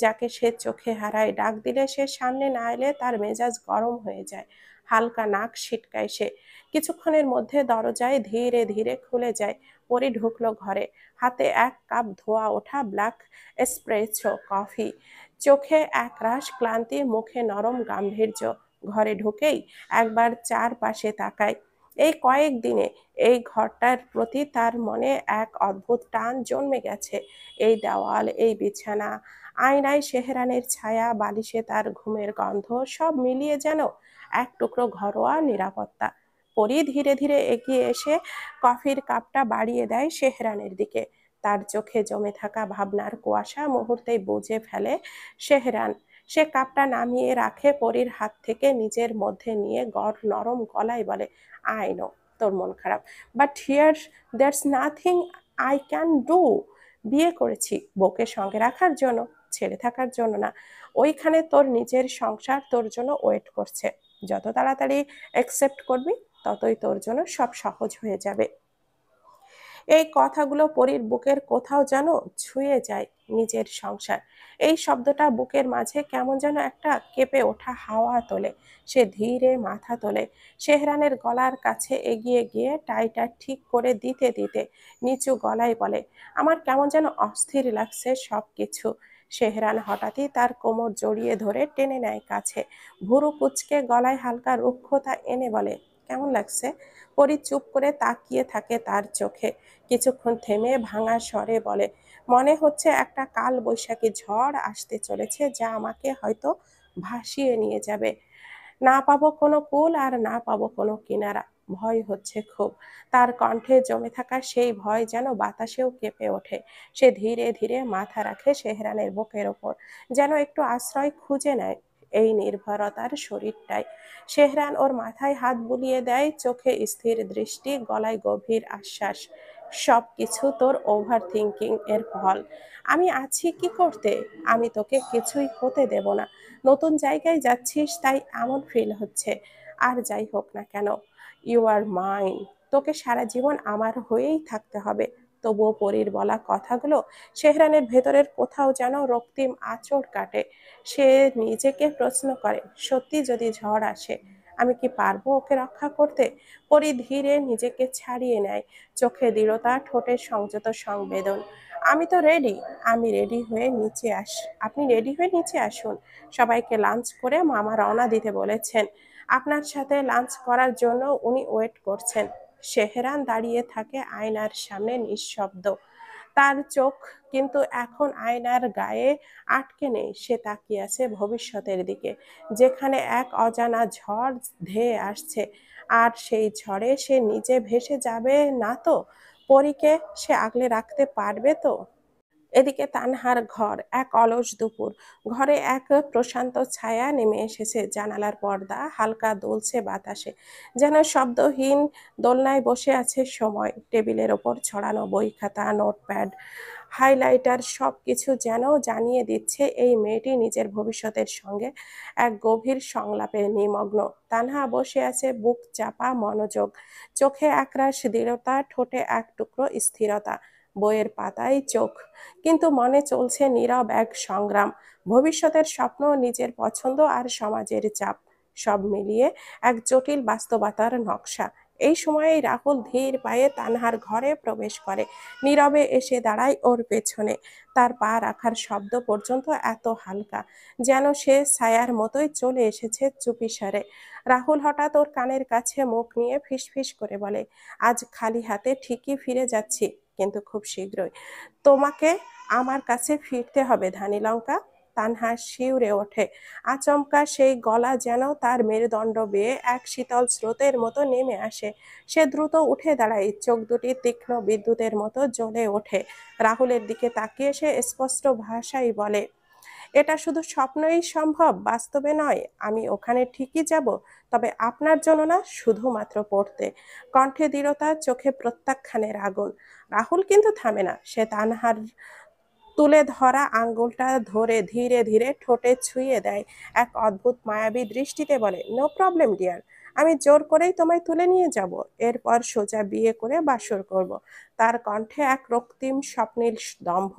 যাকে সে চোখে হারায়, ডাক দিলে সে সামনে না এলে তার মেজাজ গরম হয়ে যায়। হালকা নাক ছিটকায় সে। কিছুক্ষণের মধ্যে দরজায় ধীরে ধীরে খুলে যায়। পরি ঢুকলো ঘরে, হাতে এক কাপ ধোয়া ওঠা ব্ল্যাক এসপ্রেসো কফি, চোখে একরাশ ক্লান্তি, মুখে নরম গাম্ভীর্য। ঘরে ঢুকেই একবার চারপাশে তাকায়। এই কয়েকদিনে এই ঘরটার প্রতি তার মনে এক অদ্ভুত টান জন্মে গেছে। এই দেওয়াল, এই বিছানা, আয়নায় সেহরানের ছায়া, বালিশে তার ঘুমের গন্ধ, সব মিলিয়ে যেন এক টুকরো ঘরোয়া নিরাপত্তা। পরি ধীরে ধীরে এগিয়ে এসে কফির কাপটা বাড়িয়ে দেয় সেহরানের দিকে। তার চোখে জমে থাকা ভাবনার কুয়াশা মুহূর্তেই বুঝে ফেলে সেহরান। সে কাপটা নামিয়ে রাখে পরির হাত থেকে, নিজের মধ্যে নিয়ে নরম গলায় বলে, আই নো তোর মন খারাপ, but here that's nothing I can do. বিয়ে করেছি বউকে সঙ্গে রাখার জন্য, ছেড়ে থাকার জন্য না। ওইখানে তোর নিজের সংসার তোর জন্য ওয়েট করছে। যত তাড়াতাড়ি অ্যাকসেপ্ট করবি, ততই তোর জন্য সব সহজ হয়ে যাবে। এই কথাগুলো পরীর বুকের কোথাও যেন ছুঁয়ে যায়। নিজের সংসার, এই শব্দটা বুকের মাঝে কেমন যেন একটা কেঁপে ওঠা হাওয়া তোলে। সে ধীরে মাথা তোলে, সেহরানের গলার কাছে এগিয়ে গিয়ে টাইটা ঠিক করে দিতে দিতে নিচু গলায় বলে, আমার কেমন যেন অস্থির লাগছে সব কিছু। সেহরান হঠাৎই তার কোমর জড়িয়ে ধরে টেনে নেয় কাছে। ভুরু কুচকে গলায় হালকা রুক্ষতা এনে বলে, কেমন লাগছে? পরি চুপ করে তাকিয়ে থাকে তার চোখে। কিছুক্ষণ থেমে ভাঙা স্বরে বলে, মনে হচ্ছে একটা কাল বৈশাখী ঝড় আসতে চলেছে, যা আমাকে হয়তো ভাসিয়ে নিয়ে যাবে। না পাবো কোনো কুল, আর না পাবো কোনো কিনারা। ভয় হচ্ছে খুব। তার কণ্ঠে জমে থাকা সেই ভয় যেন বাতাসেও কেঁপে ওঠে। সে ধীরে ধীরে মাথা রাখে সেহরানের বুকের ওপর, যেন একটু আশ্রয় খুঁজে নেয় এই নির্ভরতার শরীরটায়। সেহরান ওর মাথায় হাত বুলিয়ে দেয়, চোখে স্থির দৃষ্টি, গলায় গভীর আশ্বাস, সব কিছু তোর ওভার থিঙ্কিং এর ফল। আমি আছি কি করতে? আমি তোকে কিছুই হতে দেব না। নতুন জায়গায় যাচ্ছিস তাই এমন ফিল হচ্ছে। আর যাই হোক না কেন, ইউ আর মাইন। তোকে সারা জীবন আমার হয়েই থাকতে হবে। তবুও পরীর বলা কথাগুলো সেহরানের ভেতরের কোথাও যেন রক্তিম আঁচড় কাটে। সে নিজেকে প্রশ্ন করে, সত্যি যদি ঝড় আসে, আমি কি পারবো ওকে রক্ষা করতে? পরি ধীরে নিজেকে ছাড়িয়ে নেয়, চোখে দৃঢ়তা, ঠোঁটে সংযত সংবেদন। আমি তো রেডি। আমি রেডি হয়ে নিচে আপনি রেডি হয়ে নিচে আসুন। সবাইকে লাঞ্চ করে মামা রওনা দিতে বলেছেন। আপনার সাথে লাঞ্চ করার জন্য উনি ওয়েট করছেন। সেহরান দাঁড়িয়ে থাকে আয়নার সামনে নিঃশব্দ। তার চোখ কিন্তু এখন আয়নার গায়ে আটকে নেই। সে তাকিয়ে আছে ভবিষ্যতের দিকে, যেখানে এক অজানা ঝড় ধেয়ে আসছে। আর সেই ঝড়ে সে নিজে ভেসে যাবে না তো? পরীকে সে আগলে রাখতে পারবে তো? এদিকে তানহার ঘর, এক অলস দুপুর। ঘরে এক প্রশান্ত ছায়া নেমে এসেছে। জানালার পর্দা হালকা দুলছে বাতাসে, যেন শব্দহীন দোলনায় বসে আছে সময়। টেবিলের ওপর ছড়ানো বই খাতা, নোটপ্যাড, হাইলাইটার, সবকিছু যেন জানিয়ে দিচ্ছে এই মেয়েটি নিজের ভবিষ্যতের সঙ্গে এক গভীর সংলাপে নিমগ্ন। তানহা বসে আছে বুক চাপা মনোযোগ, চোখে একরাশ দৃঢ়তা, ঠোঁটে এক টুকরো স্থিরতা। বইয়ের পাতায় চোখ, কিন্তু মনে চলছে নীরব এক সংগ্রাম। ভবিষ্যতের স্বপ্ন, নিজের পছন্দ, আর সমাজের চাপ, সব মিলিয়ে এক জটিল বাস্তবতার নকশা। এই সময়েই রাহুল ধীর পায়ে তানহার ঘরে প্রবেশ করে, নীরবে এসে দাঁড়ায় ওর পেছনে। তার পা রাখার শব্দ পর্যন্ত এত হালকা, যেন সে ছায়ার মতোই চলে এসেছে চুপিসারে। রাহুল হঠাৎ ওর কানের কাছে মুখ নিয়ে ফিসফিস করে বলে, আজ খালি হাতে ঠিকই ফিরে যাচ্ছি, কিন্তু খুব শীঘ্রই তোমাকে আমার কাছে ফিরতে হবে ধানী লঙ্কা। তানহা শিউরে ওঠে। আচমকা সেই গলা যেন তার মেরুদণ্ড বেয়ে এক শীতল স্রোতের মতো নেমে আসে। সে দ্রুত উঠে দাঁড়ায়, চোখ দুটি তীক্ষ্ণ বিদ্যুতের মতো জ্বলে ওঠে। রাহুলের দিকে তাকিয়ে সে স্পষ্ট ভাষায় বলে, এটা শুধু স্বপ্নই সম্ভব, বাস্তবে নয়। আমি ওখানে ঠিকই যাব, তবে আপনার জন্য না, শুধুমাত্র পড়তে। কণ্ঠে দৃঢ়তা, চোখে প্রত্যাখ্যানের আগুন। রাহুল কিন্তু থামে না। সে তানহার তুলে ধরা আঙ্গুলটা ধরে ধীরে ধীরে ঠোঁটে ছুঁয়ে দেয়। এক অদ্ভুত মায়াবী দৃষ্টিতে বলে, নো প্রবলেম ডিয়ার, আমি জোর করেই তোমায় তুলে নিয়ে যাব। এরপর সোজা বিয়ে করে বাসর করব। তার কণ্ঠে এক রক্তিম স্বপ্নীল দম্ভ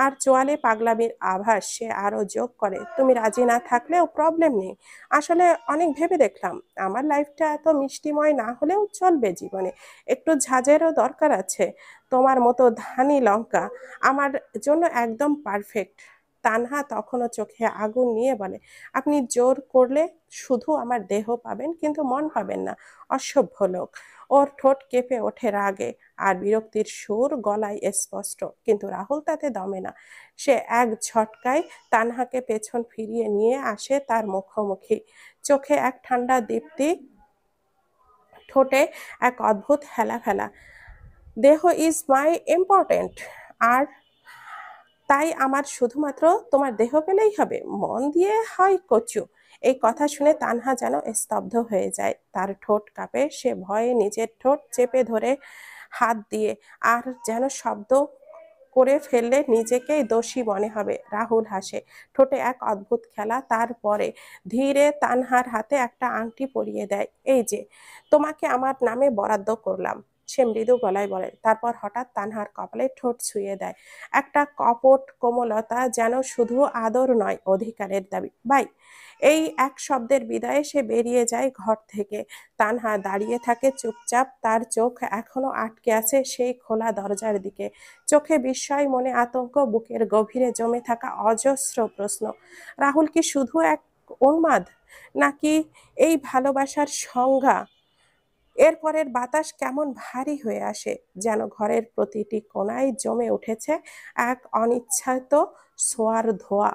আর চোয়ালে পাগলামির আভাস। সে আরো যোগ করে, তুমি রাজি না থাকলেও প্রবলেম নেই। আসলে অনেক ভেবে দেখলাম, আমার লাইফটা এত মিষ্টিময় না হলেও চলবে জীবনে। একটু ঝাঁঝেরও দরকার আছে। তোমার মতো ধানি লঙ্কা আমার জন্য একদম পারফেক্ট। তানহা তখনও চোখে আগুন নিয়ে বলে, আপনি জোর করলে শুধু আমার দেহ পাবেন, কিন্তু মন পাবেন না, অসভ্য লোক। ওর ঠোঁট কেঁপে ওঠে রাগে, আর বিরক্তির সুর গলায় স্পষ্ট, কিন্তু রাহুল তাতে দমে না। সে এক ঝটকায় তানহাকে পেছন ফিরিয়ে নিয়ে আসে তার মুখোমুখি। চোখে এক ঠান্ডা দীপ্তি, ঠোঁটে এক অদ্ভুত হেলা ফেলা। দেহ ইজ মাই ইম্পর্টেন্ট, আর তাই আমার শুধুমাত্র তোমার দেহ পেলেই হবে, মন দিয়ে হয় কচু। এই কথা শুনে তানহা যেন স্তব্ধ হয়ে যায়। তার ঠোঁট কাঁপে, সে ভয়ে নিজের ঠোঁট চেপে ধরে হাত দিয়ে, আর যেন শব্দ করে ফেললে নিজেকেই দোষী মনে হবে। রাহুল হাসে, ঠোঁটে এক অদ্ভুত খেলা। তারপরে ধীরে তানহার হাতে একটা আংটি পরিয়ে দেয়। এই যে, তোমাকে আমার নামে বরাদ্দ করলাম, সে মৃদু গলায় বলে। তারপর হঠাৎ তানহার কপালে ঠোঁট ছুঁয়ে দেয়। একটা কপট কোমলতা, যেন শুধু আদর নয়, অধিকারের দাবি। বাই। এই এক শব্দের বিদায়ে সে বেরিয়ে যায় ঘর থেকে। তানহা দাঁড়িয়ে থাকে চুপচাপ, তার চোখ এখনো আটকে আছে সেই খোলা দরজার দিকে। চোখে বিস্ময়, মনে আতঙ্ক, বুকের গভীরে জমে থাকা অজস্র প্রশ্ন। রাহুল কি শুধু এক উন্মাদ, নাকি এই ভালোবাসার সংজ্ঞা? এরপরের বাতাস কেমন ভারী হয়ে আসে, যেন ঘরের প্রতিটি কোণায় জমে উঠেছে এক অনিচ্ছাত ছোঁয়ার ধোঁয়া।